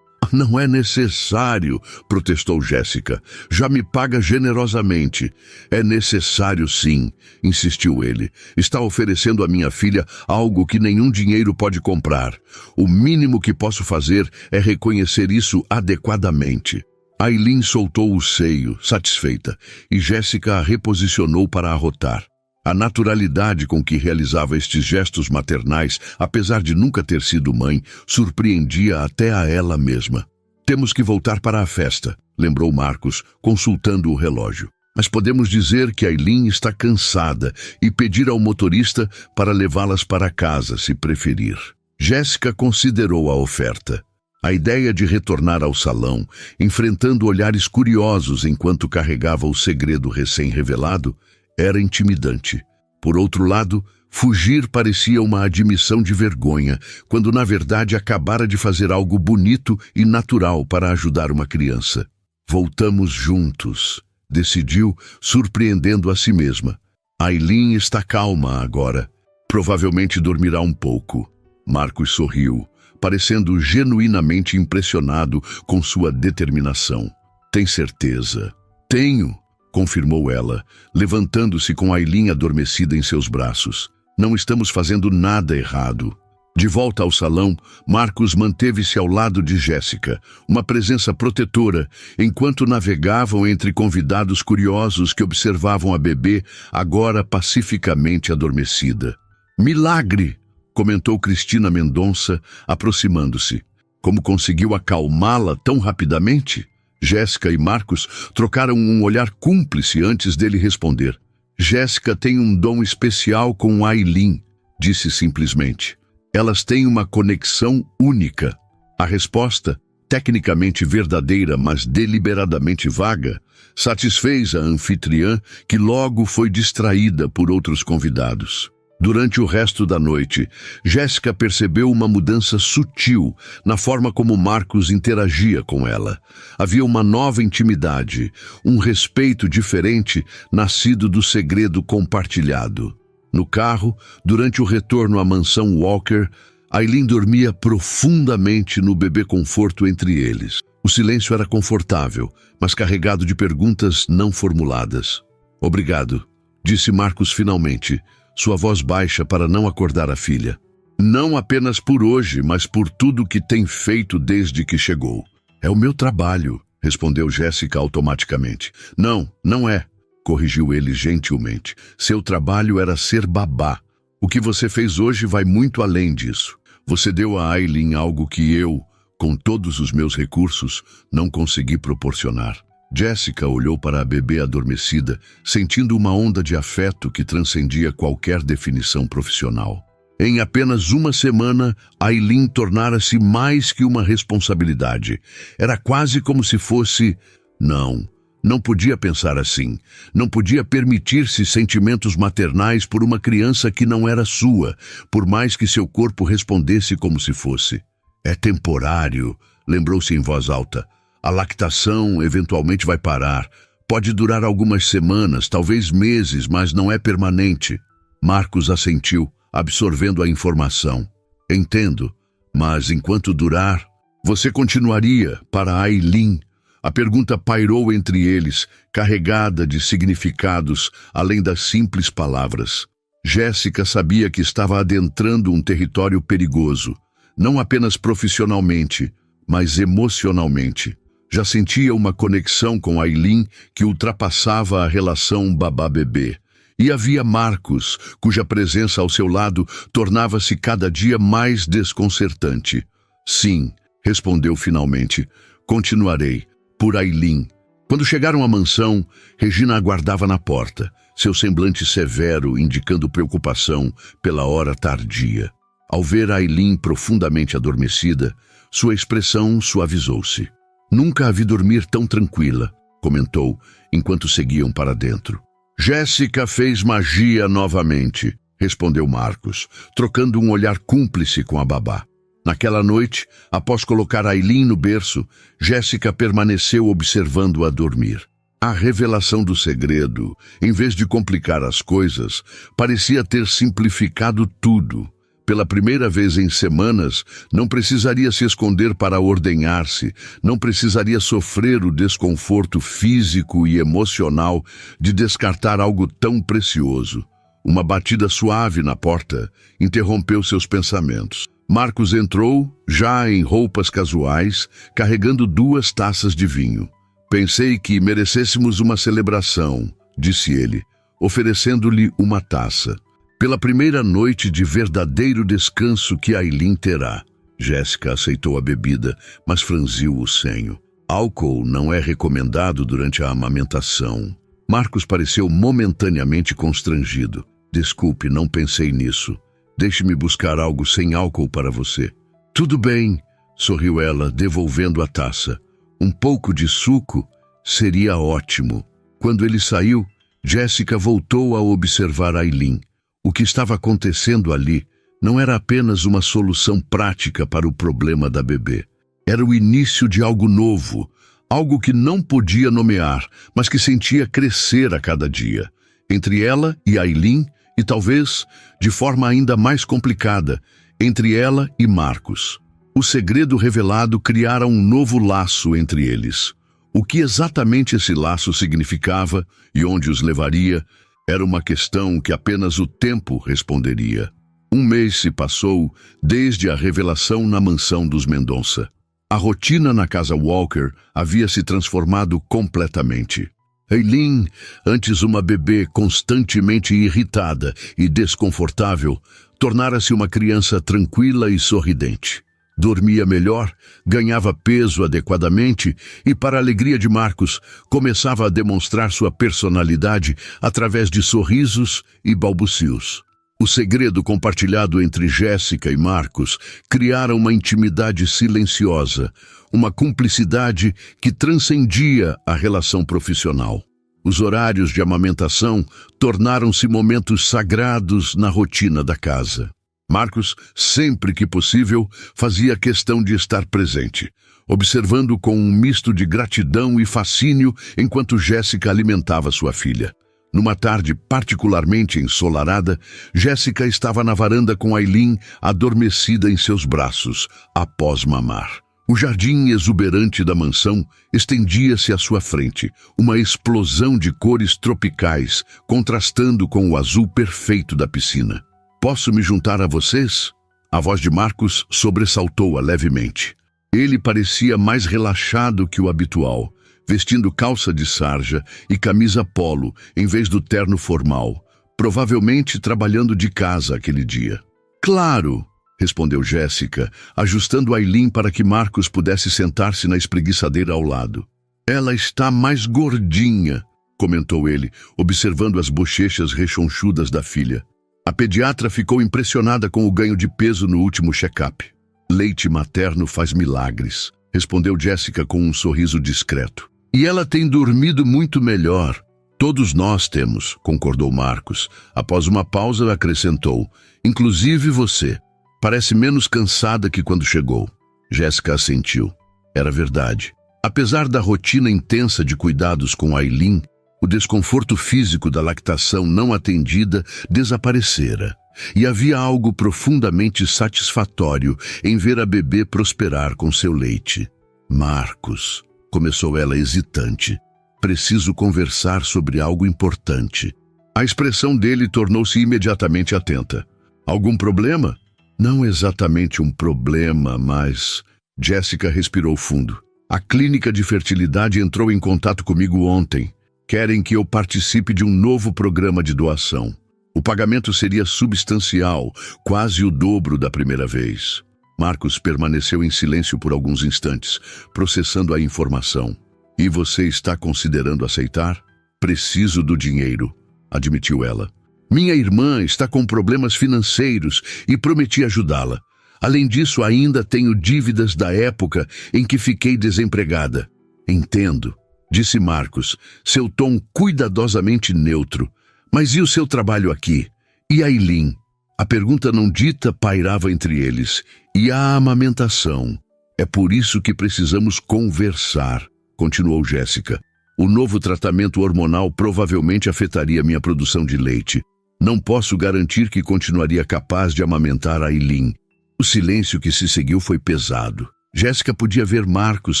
"Não é necessário", protestou Jéssica. "Já me paga generosamente." "É necessário sim", insistiu ele. "Está oferecendo à minha filha algo que nenhum dinheiro pode comprar. O mínimo que posso fazer é reconhecer isso adequadamente." Aileen soltou o seio, satisfeita, e Jéssica a reposicionou para arrotar. A naturalidade com que realizava estes gestos maternais, apesar de nunca ter sido mãe, surpreendia até a ela mesma. "Temos que voltar para a festa", lembrou Marcos, consultando o relógio. "Mas podemos dizer que Aileen está cansada e pedir ao motorista para levá-las para casa, se preferir." Jéssica considerou a oferta. A ideia de retornar ao salão, enfrentando olhares curiosos enquanto carregava o segredo recém-revelado, era intimidante. Por outro lado, fugir parecia uma admissão de vergonha, quando na verdade acabara de fazer algo bonito e natural para ajudar uma criança. "Voltamos juntos", decidiu, surpreendendo a si mesma. "Aileen está calma agora. Provavelmente dormirá um pouco." Marcos sorriu, parecendo genuinamente impressionado com sua determinação. "Tem certeza?" "Tenho", confirmou ela, levantando-se com Aileen adormecida em seus braços. "Não estamos fazendo nada errado." De volta ao salão, Marcos manteve-se ao lado de Jéssica, uma presença protetora, enquanto navegavam entre convidados curiosos que observavam a bebê, agora pacificamente adormecida. "Milagre!", comentou Cristina Mendonça, aproximando-se. "Como conseguiu acalmá-la tão rapidamente?" Jéssica e Marcos trocaram um olhar cúmplice antes dele responder. "Jéssica tem um dom especial com Aileen", disse simplesmente. "Elas têm uma conexão única." A resposta, tecnicamente verdadeira, mas deliberadamente vaga, satisfez a anfitriã, que logo foi distraída por outros convidados. Durante o resto da noite, Jéssica percebeu uma mudança sutil na forma como Marcos interagia com ela. Havia uma nova intimidade, um respeito diferente nascido do segredo compartilhado. No carro, durante o retorno à mansão Walker, Aileen dormia profundamente no bebê conforto entre eles. O silêncio era confortável, mas carregado de perguntas não formuladas. "Obrigado", disse Marcos finalmente, sua voz baixa para não acordar a filha. "Não apenas por hoje, mas por tudo que tem feito desde que chegou." "É o meu trabalho", respondeu Jéssica automaticamente. "Não, não é", corrigiu ele gentilmente. "Seu trabalho era ser babá. O que você fez hoje vai muito além disso. Você deu a Aileen algo que eu, com todos os meus recursos, não consegui proporcionar." Jéssica olhou para a bebê adormecida, sentindo uma onda de afeto que transcendia qualquer definição profissional. Em apenas uma semana, Aileen tornara-se mais que uma responsabilidade. Era quase como se fosse... Não podia pensar assim. Não podia permitir-se sentimentos maternais por uma criança que não era sua, por mais que seu corpo respondesse como se fosse. "É temporário", lembrou-se em voz alta. "A lactação eventualmente vai parar. Pode durar algumas semanas, talvez meses, mas não é permanente." Marcos assentiu, absorvendo a informação. "Entendo, mas enquanto durar, você continuaria para Aileen?" A pergunta pairou entre eles, carregada de significados além das simples palavras. Jéssica sabia que estava adentrando um território perigoso, não apenas profissionalmente, mas emocionalmente. Já sentia uma conexão com Aileen que ultrapassava a relação babá-bebê. E havia Marcos, cuja presença ao seu lado tornava-se cada dia mais desconcertante. "Sim", respondeu finalmente, "continuarei, por Aileen." Quando chegaram à mansão, Regina aguardava na porta, seu semblante severo indicando preocupação pela hora tardia. Ao ver Aileen profundamente adormecida, sua expressão suavizou-se. Nunca a vi dormir tão tranquila, comentou, enquanto seguiam para dentro. Jéssica fez magia novamente, respondeu Marcos, trocando um olhar cúmplice com a babá. Naquela noite, após colocar Aileen no berço, Jéssica permaneceu observando-a dormir. A revelação do segredo, em vez de complicar as coisas, parecia ter simplificado tudo. Pela primeira vez em semanas, não precisaria se esconder para ordenhar-se, não precisaria sofrer o desconforto físico e emocional de descartar algo tão precioso. Uma batida suave na porta interrompeu seus pensamentos. Marcos entrou, já em roupas casuais, carregando 2 taças de vinho. Pensei que merecêssemos uma celebração, disse ele, oferecendo-lhe uma taça. Pela primeira noite de verdadeiro descanso que Aileen terá. Jéssica aceitou a bebida, mas franziu o senho. Álcool não é recomendado durante a amamentação. Marcos pareceu momentaneamente constrangido. Desculpe, não pensei nisso. Deixe-me buscar algo sem álcool para você. Tudo bem, sorriu ela, devolvendo a taça. Um pouco de suco seria ótimo. Quando ele saiu, Jéssica voltou a observar Aileen. O que estava acontecendo ali não era apenas uma solução prática para o problema da bebê. Era o início de algo novo, algo que não podia nomear, mas que sentia crescer a cada dia. Entre ela e Aileen, e talvez, de forma ainda mais complicada, entre ela e Marcos. O segredo revelado criara um novo laço entre eles. O que exatamente esse laço significava e onde os levaria era uma questão que apenas o tempo responderia. 1 mês se passou desde a revelação na mansão dos Mendonça. A rotina na casa Walker havia se transformado completamente. Aileen, antes uma bebê constantemente irritada e desconfortável, tornara-se uma criança tranquila e sorridente. Dormia melhor, ganhava peso adequadamente e, para a alegria de Marcos, começava a demonstrar sua personalidade através de sorrisos e balbucios. O segredo compartilhado entre Jéssica e Marcos criara uma intimidade silenciosa, uma cumplicidade que transcendia a relação profissional. Os horários de amamentação tornaram-se momentos sagrados na rotina da casa. Marcos, sempre que possível, fazia questão de estar presente, observando com um misto de gratidão e fascínio enquanto Jéssica alimentava sua filha. Numa tarde particularmente ensolarada, Jéssica estava na varanda com Aileen adormecida em seus braços, após mamar. O jardim exuberante da mansão estendia-se à sua frente, uma explosão de cores tropicais, contrastando com o azul perfeito da piscina. Posso me juntar a vocês? A voz de Marcos sobressaltou-a levemente. Ele parecia mais relaxado que o habitual, vestindo calça de sarja e camisa polo em vez do terno formal, provavelmente trabalhando de casa aquele dia. Claro, respondeu Jéssica, ajustando Aileen para que Marcos pudesse sentar-se na espreguiçadeira ao lado. Ela está mais gordinha, comentou ele, observando as bochechas rechonchudas da filha. A pediatra ficou impressionada com o ganho de peso no último check-up. Leite materno faz milagres, respondeu Jéssica com um sorriso discreto. E ela tem dormido muito melhor. Todos nós temos, concordou Marcos. Após uma pausa, acrescentou. Inclusive você. Parece menos cansada que quando chegou. Jéssica assentiu. Era verdade. Apesar da rotina intensa de cuidados com Aileen, o desconforto físico da lactação não atendida desaparecera. E havia algo profundamente satisfatório em ver a bebê prosperar com seu leite. Marcos, começou ela hesitante. Preciso conversar sobre algo importante. A expressão dele tornou-se imediatamente atenta. Algum problema? Não exatamente um problema, mas... Jéssica respirou fundo. A clínica de fertilidade entrou em contato comigo ontem. Querem que eu participe de um novo programa de doação. O pagamento seria substancial, quase o dobro da primeira vez. Marcos permaneceu em silêncio por alguns instantes, processando a informação. E você está considerando aceitar? Preciso do dinheiro, admitiu ela. Minha irmã está com problemas financeiros e prometi ajudá-la. Além disso, ainda tenho dívidas da época em que fiquei desempregada. Entendo, disse Marcos, seu tom cuidadosamente neutro. Mas e o seu trabalho aqui? E a Eileen? A pergunta não dita pairava entre eles. E a amamentação? É por isso que precisamos conversar, continuou Jéssica. O novo tratamento hormonal provavelmente afetaria minha produção de leite. Não posso garantir que continuaria capaz de amamentar a Eileen. O silêncio que se seguiu foi pesado. Jéssica podia ver Marcos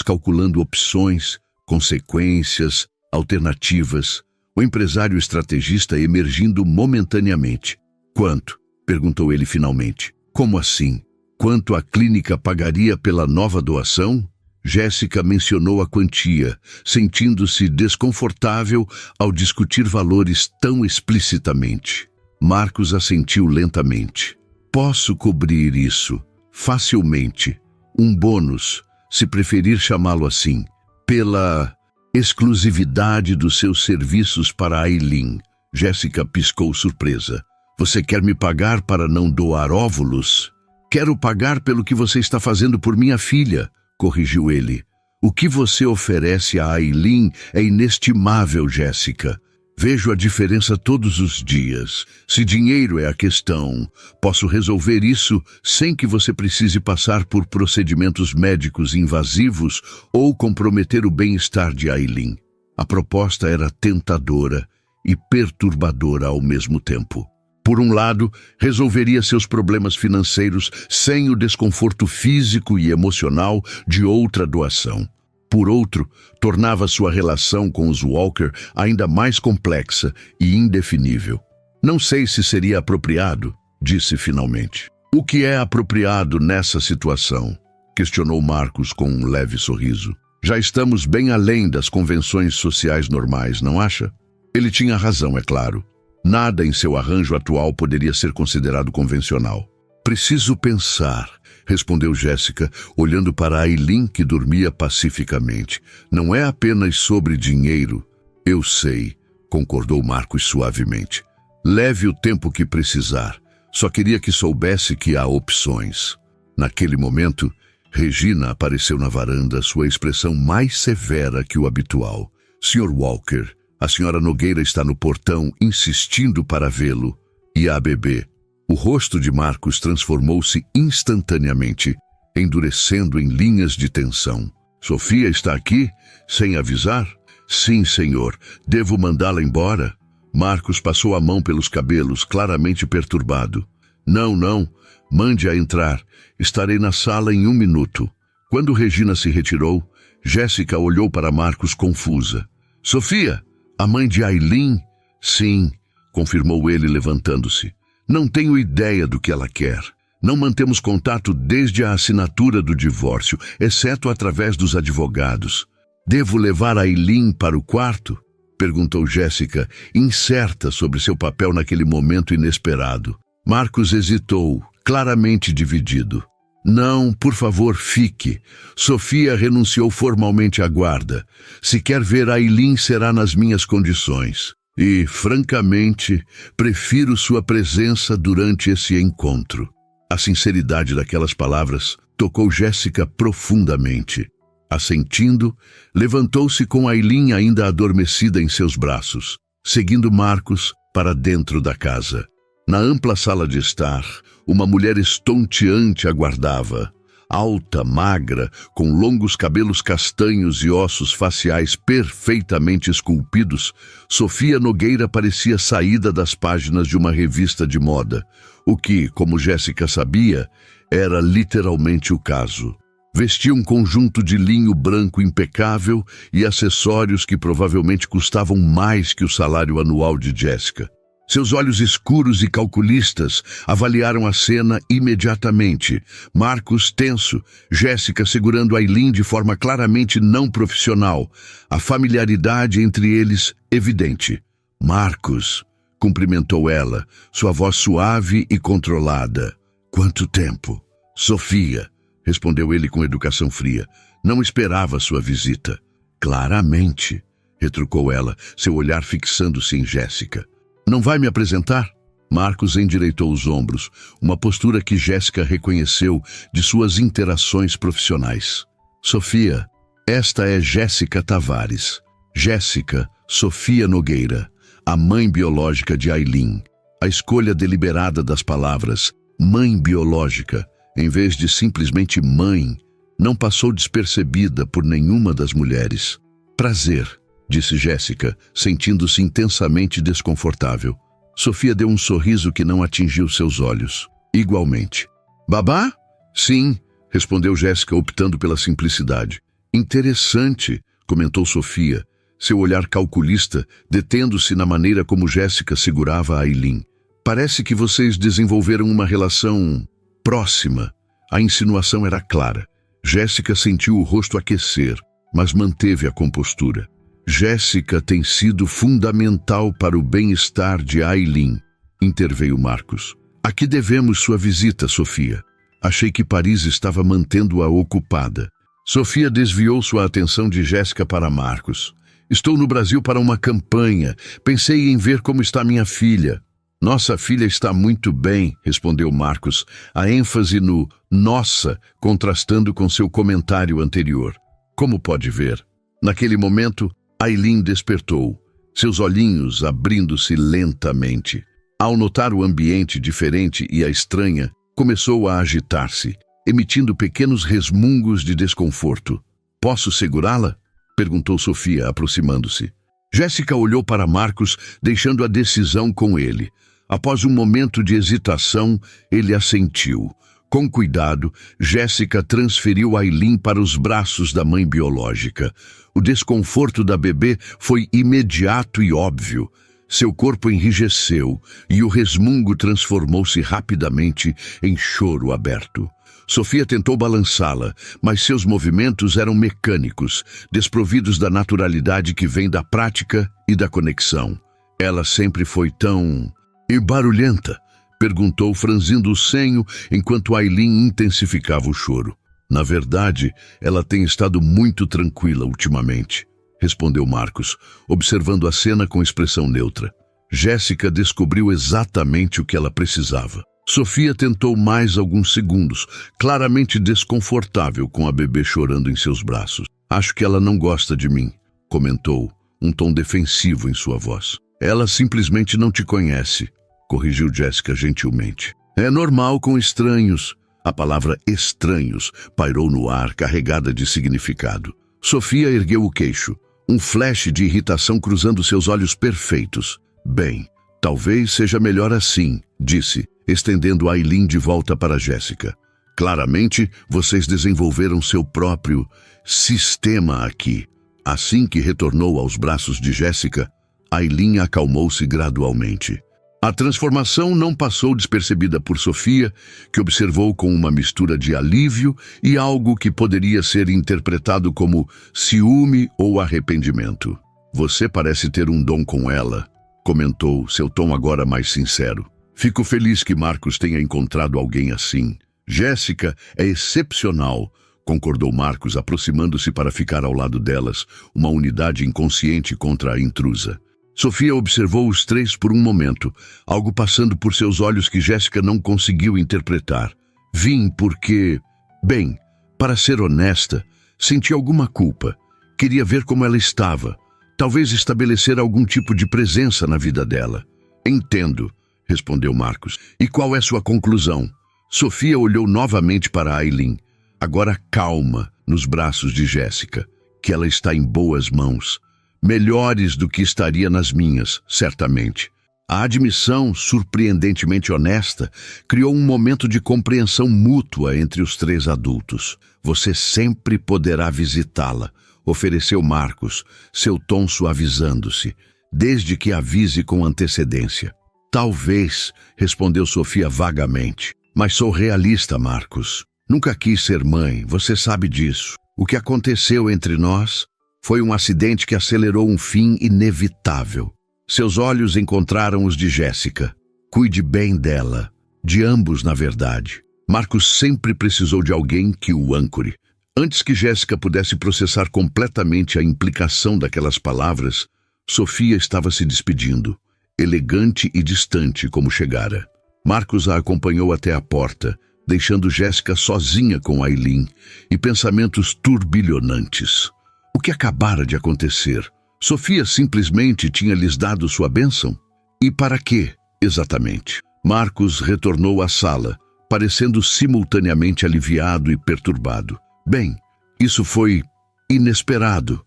calculando opções, consequências, alternativas. O empresário estrategista emergindo momentaneamente. Quanto? Perguntou ele finalmente. Como assim? Quanto a clínica pagaria pela nova doação? Jéssica mencionou a quantia, sentindo-se desconfortável ao discutir valores tão explicitamente. Marcos assentiu lentamente. Posso cobrir isso, facilmente. Um bônus, se preferir chamá-lo assim, pela exclusividade dos seus serviços para a Eileen. Jéssica piscou surpresa. Você quer me pagar para não doar óvulos? Quero pagar pelo que você está fazendo por minha filha, corrigiu ele. O que você oferece a Eileen é inestimável, Jéssica. Vejo a diferença todos os dias. Se dinheiro é a questão, posso resolver isso sem que você precise passar por procedimentos médicos invasivos ou comprometer o bem-estar de Eileen. A proposta era tentadora e perturbadora ao mesmo tempo. Por um lado, resolveria seus problemas financeiros sem o desconforto físico e emocional de outra doação. Por outro, tornava sua relação com os Walker ainda mais complexa e indefinível. Não sei se seria apropriado, disse finalmente. O que é apropriado nessa situação? Questionou Marcos com um leve sorriso. Já estamos bem além das convenções sociais normais, não acha? Ele tinha razão, é claro. Nada em seu arranjo atual poderia ser considerado convencional. Preciso pensar, respondeu Jéssica, olhando para a Eileen, que dormia pacificamente. Não é apenas sobre dinheiro. Eu sei, concordou Marcos suavemente. Leve o tempo que precisar. Só queria que soubesse que há opções. Naquele momento, Regina apareceu na varanda, sua expressão mais severa que o habitual. Sr. Walker, a senhora Nogueira está no portão, insistindo para vê-lo. E a bebê? O rosto de Marcos transformou-se instantaneamente, endurecendo em linhas de tensão. Sofia está aqui? Sem avisar? Sim, senhor. Devo mandá-la embora? Marcos passou a mão pelos cabelos, claramente perturbado. Não. Mande-a entrar. Estarei na sala em 1 minuto. Quando Regina se retirou, Jéssica olhou para Marcos confusa. Sofia? A mãe de Eileen? Sim, confirmou ele levantando-se. Não tenho ideia do que ela quer. Não mantemos contato desde a assinatura do divórcio, exceto através dos advogados. Devo levar a Eileen para o quarto? Perguntou Jéssica, incerta sobre seu papel naquele momento inesperado. Marcos hesitou, claramente dividido. Não, por favor, fique. Sofia renunciou formalmente à guarda. Se quer ver a Eileen, será nas minhas condições. E, francamente, prefiro sua presença durante esse encontro. A sinceridade daquelas palavras tocou Jéssica profundamente. Assentindo, levantou-se com a Eileen ainda adormecida em seus braços, seguindo Marcos para dentro da casa. Na ampla sala de estar, uma mulher estonteante aguardava. Alta, magra, com longos cabelos castanhos e ossos faciais perfeitamente esculpidos, Sofia Nogueira parecia saída das páginas de uma revista de moda, o que, como Jéssica sabia, era literalmente o caso. Vestia um conjunto de linho branco impecável e acessórios que provavelmente custavam mais que o salário anual de Jéssica. Seus olhos escuros e calculistas avaliaram a cena imediatamente. Marcos tenso, Jéssica segurando Eileen de forma claramente não profissional. A familiaridade entre eles evidente. Marcos, cumprimentou ela, sua voz suave e controlada. Quanto tempo? Sofia, respondeu ele com educação fria. Não esperava sua visita. Claramente, retrucou ela, seu olhar fixando-se em Jéssica. Não vai me apresentar? Marcos endireitou os ombros, uma postura que Jéssica reconheceu de suas interações profissionais. Sofia, esta é Jéssica Tavares. Jéssica Sofia Nogueira, a mãe biológica de Aylin. A escolha deliberada das palavras mãe biológica, em vez de simplesmente mãe, não passou despercebida por nenhuma das mulheres. Prazer, disse Jéssica, sentindo-se intensamente desconfortável. Sofia deu um sorriso que não atingiu seus olhos. Igualmente. Babá? Sim, respondeu Jéssica, optando pela simplicidade. Interessante, comentou Sofia, seu olhar calculista detendo-se na maneira como Jéssica segurava a Aylin. Parece que vocês desenvolveram uma relação próxima. A insinuação era clara. Jéssica sentiu o rosto aquecer, mas manteve a compostura. Jéssica tem sido fundamental para o bem-estar de Aylin, interveio Marcos. A que devemos sua visita, Sofia? Achei que Paris estava mantendo-a ocupada. Sofia desviou sua atenção de Jéssica para Marcos. Estou no Brasil para uma campanha. Pensei em ver como está minha filha. Nossa filha está muito bem, respondeu Marcos, a ênfase no nossa contrastando com seu comentário anterior. Como pode ver? Naquele momento, Aylin despertou, seus olhinhos abrindo-se lentamente. Ao notar o ambiente diferente e a estranha, começou a agitar-se, emitindo pequenos resmungos de desconforto. Posso segurá-la? Perguntou Sofia, aproximando-se. Jéssica olhou para Marcos, deixando a decisão com ele. Após um momento de hesitação, ele assentiu. Com cuidado, Jéssica transferiu Aylin para os braços da mãe biológica. O desconforto da bebê foi imediato e óbvio. Seu corpo enrijeceu e o resmungo transformou-se rapidamente em choro aberto. Sofia tentou balançá-la, mas seus movimentos eram mecânicos, desprovidos da naturalidade que vem da prática e da conexão. Ela sempre foi tão... E barulhenta? Perguntou, franzindo o senho, enquanto Aylin intensificava o choro. Na verdade, ela tem estado muito tranquila ultimamente, respondeu Marcos, observando a cena com expressão neutra. Jéssica descobriu exatamente o que ela precisava. Sofia tentou mais alguns segundos, claramente desconfortável com a bebê chorando em seus braços. Acho que ela não gosta de mim, comentou, um tom defensivo em sua voz. Ela simplesmente não te conhece, corrigiu Jéssica gentilmente. É normal com estranhos. A palavra estranhos pairou no ar, carregada de significado. Sofia ergueu o queixo, um flash de irritação cruzando seus olhos perfeitos. Bem, talvez seja melhor assim, disse, estendendo Aylin de volta para Jéssica. Claramente, vocês desenvolveram seu próprio sistema aqui. Assim que retornou aos braços de Jéssica, Aylin acalmou-se gradualmente. A transformação não passou despercebida por Sofia, que observou com uma mistura de alívio e algo que poderia ser interpretado como ciúme ou arrependimento. Você parece ter um dom com ela, comentou, seu tom agora mais sincero. Fico feliz que Marcos tenha encontrado alguém assim. Jéssica é excepcional, concordou Marcos, aproximando-se para ficar ao lado delas, uma unidade inconsciente contra a intrusa. Sofia observou os três por um momento, algo passando por seus olhos que Jéssica não conseguiu interpretar. Vim porque... Bem, para ser honesta, senti alguma culpa. Queria ver como ela estava. Talvez estabelecer algum tipo de presença na vida dela. Entendo, respondeu Marcos. E qual é sua conclusão? Sofia olhou novamente para Aylin, agora calma, nos braços de Jéssica, que ela está em boas mãos. Melhores do que estaria nas minhas, certamente. A admissão, surpreendentemente honesta, criou um momento de compreensão mútua entre os três adultos. Você sempre poderá visitá-la, ofereceu Marcos, seu tom suavizando-se, desde que avise com antecedência. Talvez, respondeu Sofia vagamente, mas sou realista, Marcos. Nunca quis ser mãe, você sabe disso. O que aconteceu entre nós foi um acidente que acelerou um fim inevitável. Seus olhos encontraram os de Jéssica. Cuide bem dela. De ambos, na verdade. Marcos sempre precisou de alguém que o âncore. Antes que Jéssica pudesse processar completamente a implicação daquelas palavras, Sofia estava se despedindo. elegante e distante como chegara. Marcos a acompanhou até a porta, deixando Jéssica sozinha com Aileen e pensamentos turbilhonantes. O que acabara de acontecer? Sofia simplesmente tinha lhes dado sua bênção? E para quê, exatamente? Marcos retornou à sala, parecendo simultaneamente aliviado e perturbado. Bem, isso foi inesperado.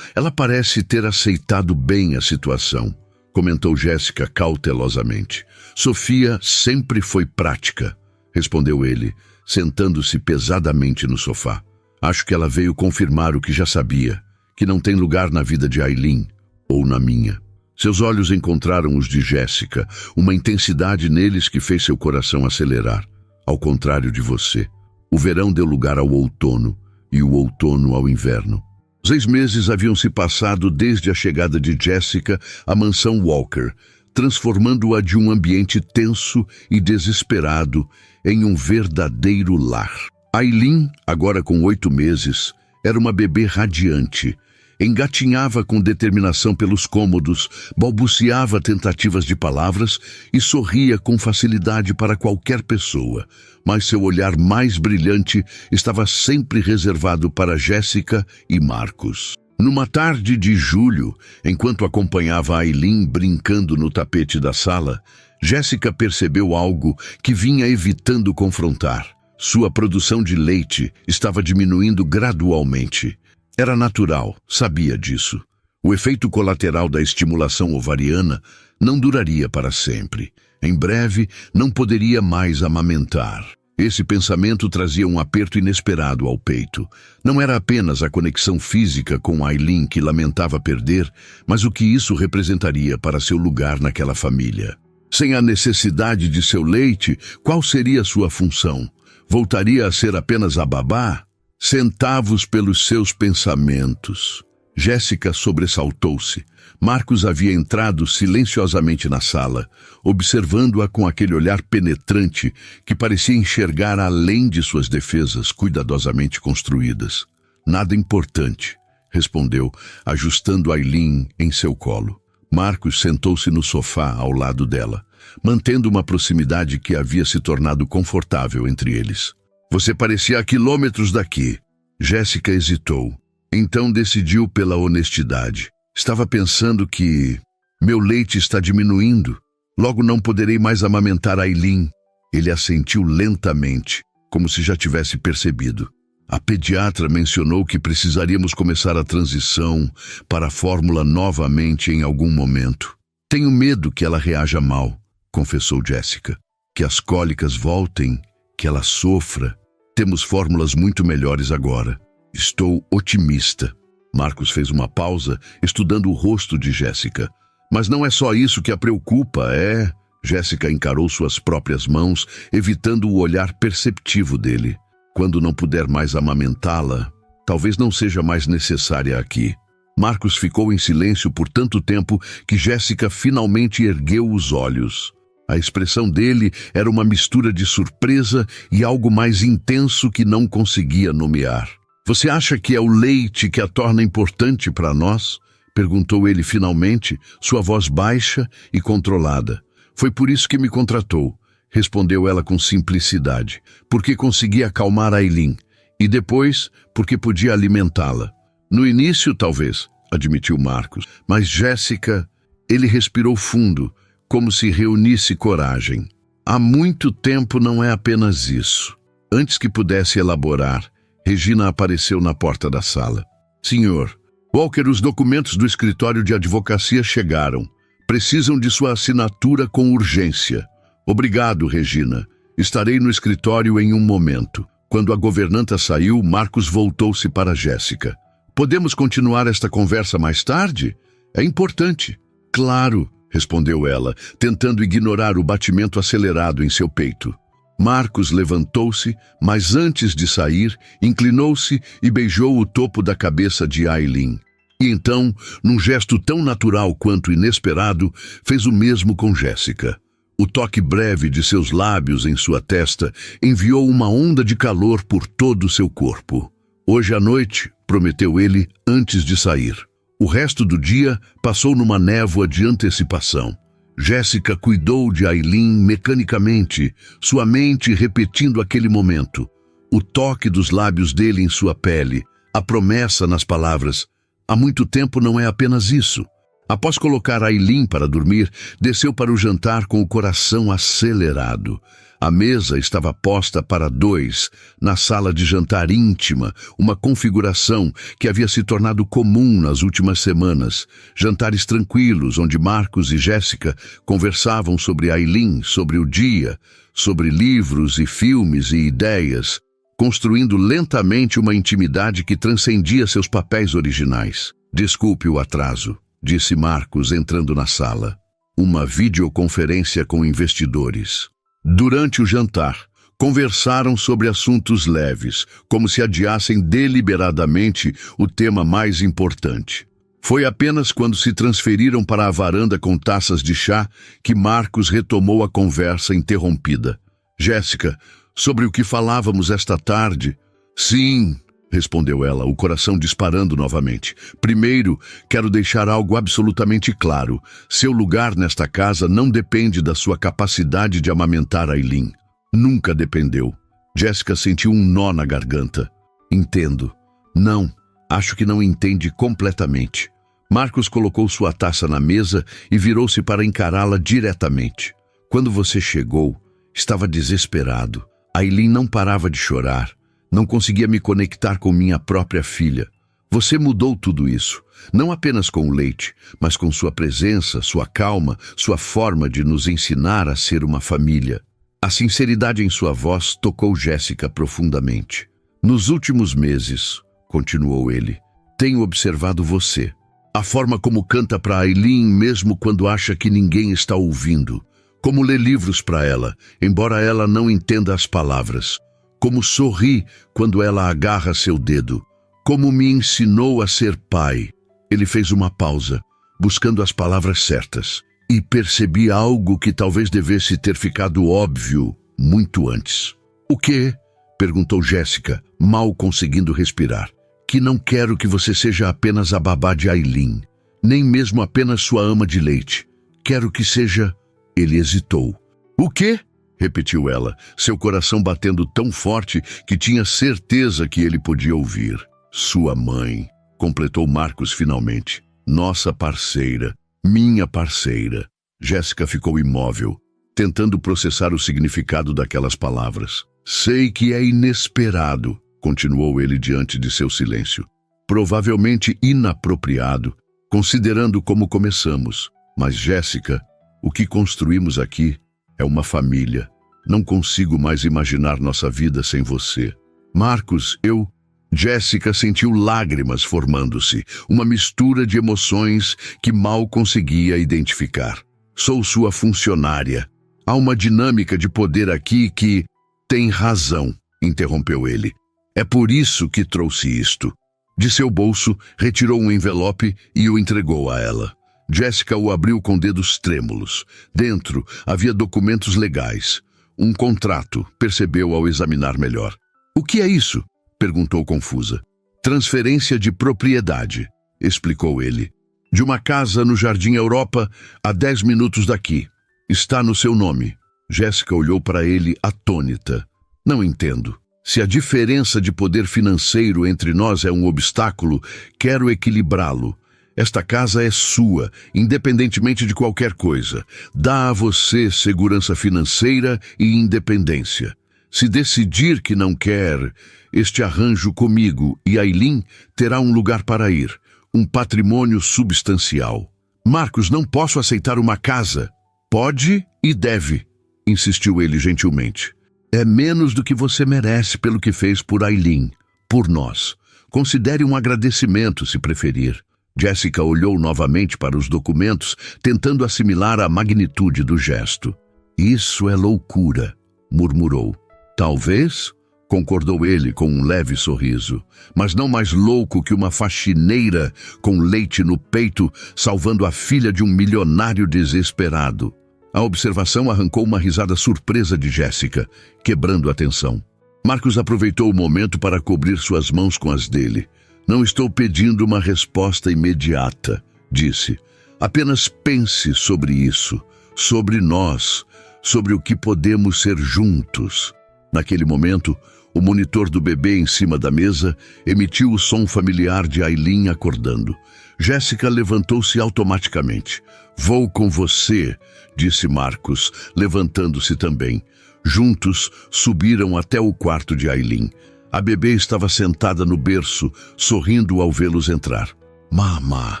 Ela parece ter aceitado bem a situação, comentou Jéssica cautelosamente. Sofia sempre foi prática, respondeu ele, sentando-se pesadamente no sofá. Acho que ela veio confirmar o que já sabia, que não tem lugar na vida de Aileen, ou na minha. Seus olhos encontraram os de Jéssica, uma intensidade neles que fez seu coração acelerar. Ao contrário de você, o verão deu lugar ao outono, e o outono ao inverno. 6 meses haviam se passado desde a chegada de Jéssica à mansão Walker, transformando-a de um ambiente tenso e desesperado em um verdadeiro lar. Aileen, agora com 8 meses, era uma bebê radiante. Engatinhava com determinação pelos cômodos, balbuciava tentativas de palavras e sorria com facilidade para qualquer pessoa, mas seu olhar mais brilhante estava sempre reservado para Jéssica e Marcos. Numa tarde de julho, enquanto acompanhava Aileen brincando no tapete da sala, Jéssica percebeu algo que vinha evitando confrontar. Sua produção de leite estava diminuindo gradualmente. Era natural, sabia disso. O efeito colateral da estimulação ovariana não duraria para sempre. Em breve, não poderia mais amamentar. Esse pensamento trazia um aperto inesperado ao peito. Não era apenas a conexão física com Aileen que lamentava perder, mas o que isso representaria para seu lugar naquela família. Sem a necessidade de seu leite, qual seria sua função? Voltaria a ser apenas a babá? Centavos pelos seus pensamentos. Jéssica sobressaltou-se. Marcos havia entrado silenciosamente na sala, observando-a com aquele olhar penetrante que parecia enxergar além de suas defesas cuidadosamente construídas. Nada importante, respondeu, ajustando Aileen em seu colo. Marcos sentou-se no sofá ao lado dela, mantendo uma proximidade que havia se tornado confortável entre eles. Você parecia a quilômetros daqui. Jéssica hesitou. Então decidiu pela honestidade. Estava pensando que meu leite está diminuindo. Logo não poderei mais amamentar Aileen. Ele assentiu lentamente, como se já tivesse percebido. A pediatra mencionou que precisaríamos começar a transição para a fórmula novamente em algum momento. Tenho medo que ela reaja mal, confessou Jéssica. Que as cólicas voltem, que ela sofra. Temos fórmulas muito melhores agora. Estou otimista. Marcos fez uma pausa, estudando o rosto de Jéssica. Mas não é só isso que a preocupa, é? Jéssica encarou suas próprias mãos, evitando o olhar perceptivo dele. Quando não puder mais amamentá-la, talvez não seja mais necessária aqui. Marcos ficou em silêncio por tanto tempo que Jéssica finalmente ergueu os olhos. A expressão dele era uma mistura de surpresa e algo mais intenso que não conseguia nomear. Você acha que é o leite que a torna importante para nós? Perguntou ele finalmente, sua voz baixa e controlada. Foi por isso que me contratou, respondeu ela com simplicidade, porque conseguia acalmar Aileen, e depois porque podia alimentá-la. No início, talvez, admitiu Marcos, mas Jéssica, ele respirou fundo, como se reunisse coragem. Há muito tempo não é apenas isso. Antes que pudesse elaborar, Regina apareceu na porta da sala. Senhor, Walker, os documentos do escritório de advocacia chegaram. Precisam de sua assinatura com urgência. Obrigado, Regina. Estarei no escritório em um momento. Quando a governanta saiu, Marcos voltou-se para Jéssica. Podemos continuar esta conversa mais tarde? É importante. Claro, respondeu ela, tentando ignorar o batimento acelerado em seu peito. Marcos levantou-se, mas antes de sair, inclinou-se e beijou o topo da cabeça de Aileen. E então, num gesto tão natural quanto inesperado, fez o mesmo com Jéssica. O toque breve de seus lábios em sua testa enviou uma onda de calor por todo o seu corpo. Hoje à noite, prometeu ele antes de sair. O resto do dia passou numa névoa de antecipação. Jéssica cuidou de Ailin mecanicamente, sua mente repetindo aquele momento. O toque dos lábios dele em sua pele, a promessa nas palavras. Há muito tempo não é apenas isso. Após colocar Ailin para dormir, desceu para o jantar com o coração acelerado. A mesa estava posta para 2, na sala de jantar íntima, uma configuração que havia se tornado comum nas últimas semanas. Jantares tranquilos, onde Marcos e Jéssica conversavam sobre Ailin, sobre o dia, sobre livros e filmes e ideias, construindo lentamente uma intimidade que transcendia seus papéis originais. Desculpe o atraso, disse Marcos entrando na sala. Uma videoconferência com investidores. Durante o jantar, conversaram sobre assuntos leves, como se adiassem deliberadamente o tema mais importante. Foi apenas quando se transferiram para a varanda com taças de chá que Marcos retomou a conversa interrompida. Jéssica, sobre o que falávamos esta tarde? Sim, respondeu ela, o coração disparando novamente. Primeiro, quero deixar algo absolutamente claro. Seu lugar nesta casa não depende da sua capacidade de amamentar Ailin. Nunca dependeu. Jéssica sentiu um nó na garganta. Entendo. Não, acho que não entende completamente. Marcos colocou sua taça na mesa e virou-se para encará-la diretamente. Quando você chegou, estava desesperado. Ailin não parava de chorar. Não conseguia me conectar com minha própria filha. Você mudou tudo isso, não apenas com o leite, mas com sua presença, sua calma, sua forma de nos ensinar a ser uma família. A sinceridade em sua voz tocou Jéssica profundamente. Nos últimos meses, continuou ele, tenho observado você. A forma como canta para Ailin mesmo quando acha que ninguém está ouvindo. Como lê livros para ela, embora ela não entenda as palavras. Como sorri quando ela agarra seu dedo. Como me ensinou a ser pai. Ele fez uma pausa, buscando as palavras certas. E percebi algo que talvez devesse ter ficado óbvio muito antes. O quê? Perguntou Jéssica, mal conseguindo respirar. Que não quero que você seja apenas a babá de Ailin, nem mesmo apenas sua ama de leite. Quero que seja... Ele hesitou. O quê? Repetiu ela, seu coração batendo tão forte que tinha certeza que ele podia ouvir. Sua mãe, completou Marcos finalmente. Nossa parceira, minha parceira. Jéssica ficou imóvel, tentando processar o significado daquelas palavras. Sei que é inesperado, continuou ele diante de seu silêncio. Provavelmente inapropriado, considerando como começamos. Mas, Jéssica, o que construímos aqui é uma família. Não consigo mais imaginar nossa vida sem você. Marcos, eu... Jéssica sentiu lágrimas formando-se, uma mistura de emoções que mal conseguia identificar. Sou sua funcionária. Há uma dinâmica de poder aqui que... Tem razão, interrompeu ele. É por isso que trouxe isto. De seu bolso, retirou um envelope e o entregou a ela. Jéssica o abriu com dedos trêmulos. Dentro havia documentos legais. Um contrato, percebeu ao examinar melhor. O que é isso? Perguntou confusa. Transferência de propriedade, explicou ele. De uma casa no Jardim Europa, a 10 minutos daqui. Está no seu nome. Jéssica olhou para ele atônita. Não entendo. Se a diferença de poder financeiro entre nós é um obstáculo, quero equilibrá-lo. Esta casa é sua, independentemente de qualquer coisa. Dá a você segurança financeira e independência. Se decidir que não quer, este arranjo comigo e Ailin terá um lugar para ir, um patrimônio substancial. Marcos, não posso aceitar uma casa. Pode e deve, insistiu ele gentilmente. É menos do que você merece pelo que fez por Ailin, por nós. Considere um agradecimento, se preferir. Jéssica olhou novamente para os documentos, tentando assimilar a magnitude do gesto. Isso é loucura, murmurou. Talvez, concordou ele com um leve sorriso, mas não mais louco que uma faxineira com leite no peito salvando a filha de um milionário desesperado. A observação arrancou uma risada surpresa de Jéssica, quebrando a tensão. Marcos aproveitou o momento para cobrir suas mãos com as dele. Não estou pedindo uma resposta imediata, disse. Apenas pense sobre isso. sobre nós, sobre o que podemos ser juntos. Naquele momento, o monitor do bebê em cima da mesa emitiu o som familiar de Aileen acordando. Jéssica levantou-se automaticamente. "Vou com você", disse Marcos, levantando-se também. Juntos, subiram até o quarto de Aileen. A bebê estava sentada no berço, sorrindo ao vê-los entrar. "Mamá!",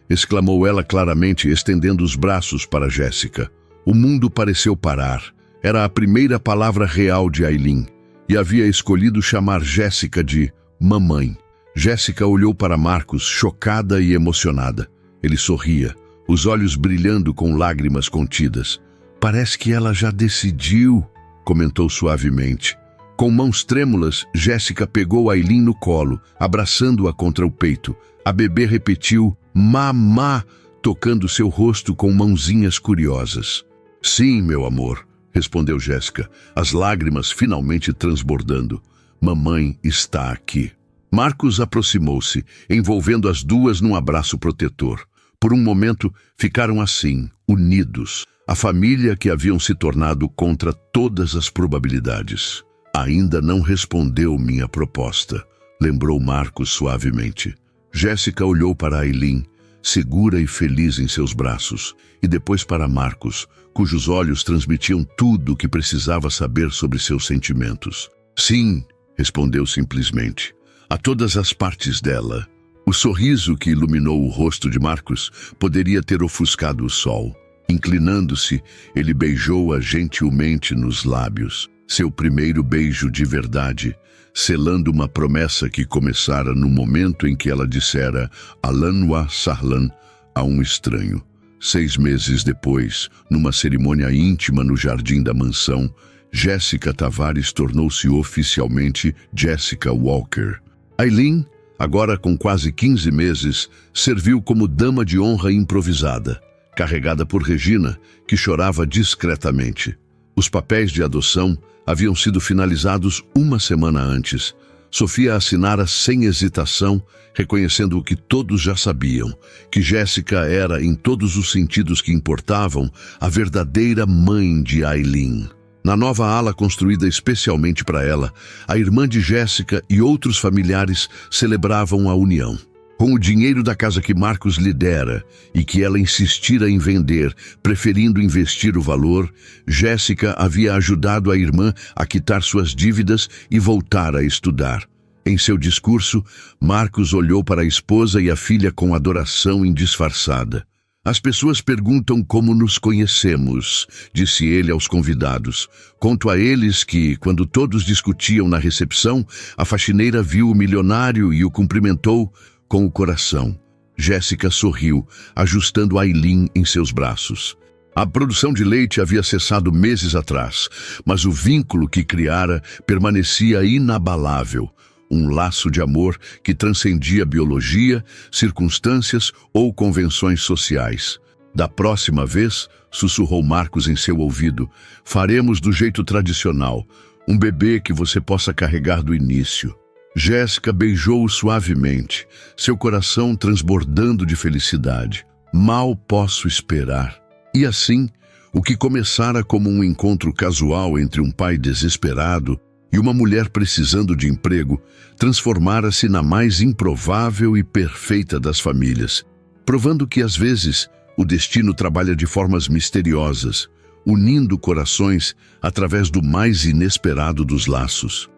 exclamou ela claramente, estendendo os braços para Jéssica. O mundo pareceu parar. Era a primeira palavra real de Aileen, e havia escolhido chamar Jéssica de mamãe. Jéssica olhou para Marcos, chocada e emocionada. Ele sorria, os olhos brilhando com lágrimas contidas. "Parece que ela já decidiu", comentou suavemente. Com mãos trêmulas, Jéssica pegou Aileen no colo, abraçando-a contra o peito. A bebê repetiu "mamá", tocando seu rosto com mãozinhas curiosas. "Sim, meu amor", respondeu Jéssica, as lágrimas finalmente transbordando. "Mamãe está aqui." Marcos aproximou-se, envolvendo as duas num abraço protetor. Por um momento, ficaram assim, unidos, a família que haviam se tornado contra todas as probabilidades. "Ainda não respondeu minha proposta", lembrou Marcos suavemente. Jéssica olhou para Aileen, segura e feliz em seus braços, e depois para Marcos, cujos olhos transmitiam tudo o que precisava saber sobre seus sentimentos. "Sim", respondeu simplesmente, "a todas as partes dela." O sorriso que iluminou o rosto de Marcos poderia ter ofuscado o sol. Inclinando-se, ele beijou-a gentilmente nos lábios. Seu primeiro beijo de verdade, selando uma promessa que começara no momento em que ela dissera "Ahlan wa sahlan" a um estranho. 6 meses depois, numa cerimônia íntima no jardim da mansão, Jéssica Tavares tornou-se oficialmente Jessica Walker. Aileen, agora com quase 15 meses, serviu como dama de honra improvisada, carregada por Regina, que chorava discretamente. Os papéis de adoção haviam sido finalizados uma semana antes. Sofia assinara sem hesitação, reconhecendo o que todos já sabiam, que Jéssica era, em todos os sentidos que importavam, a verdadeira mãe de Aileen. Na nova ala construída especialmente para ela, a irmã de Jéssica e outros familiares celebravam a união. Com o dinheiro da casa que Marcos lhe dera e que ela insistira em vender, preferindo investir o valor, Jéssica havia ajudado a irmã a quitar suas dívidas e voltar a estudar. Em seu discurso, Marcos olhou para a esposa e a filha com adoração indisfarçada. "As pessoas perguntam como nos conhecemos", disse ele aos convidados. "Conto a eles que, quando todos discutiam na recepção, a faxineira viu o milionário e o cumprimentou com o coração." Jéssica sorriu, ajustando Aileen em seus braços. A produção de leite havia cessado meses atrás, mas o vínculo que criara permanecia inabalável. Um laço de amor que transcendia biologia, circunstâncias ou convenções sociais. "Da próxima vez", sussurrou Marcos em seu ouvido, "faremos do jeito tradicional, um bebê que você possa carregar do início." Jéssica beijou-o suavemente, seu coração transbordando de felicidade. "Mal posso esperar." E assim, o que começara como um encontro casual entre um pai desesperado e uma mulher precisando de emprego, transformara-se na mais improvável e perfeita das famílias, provando que, às vezes, o destino trabalha de formas misteriosas, unindo corações através do mais inesperado dos laços.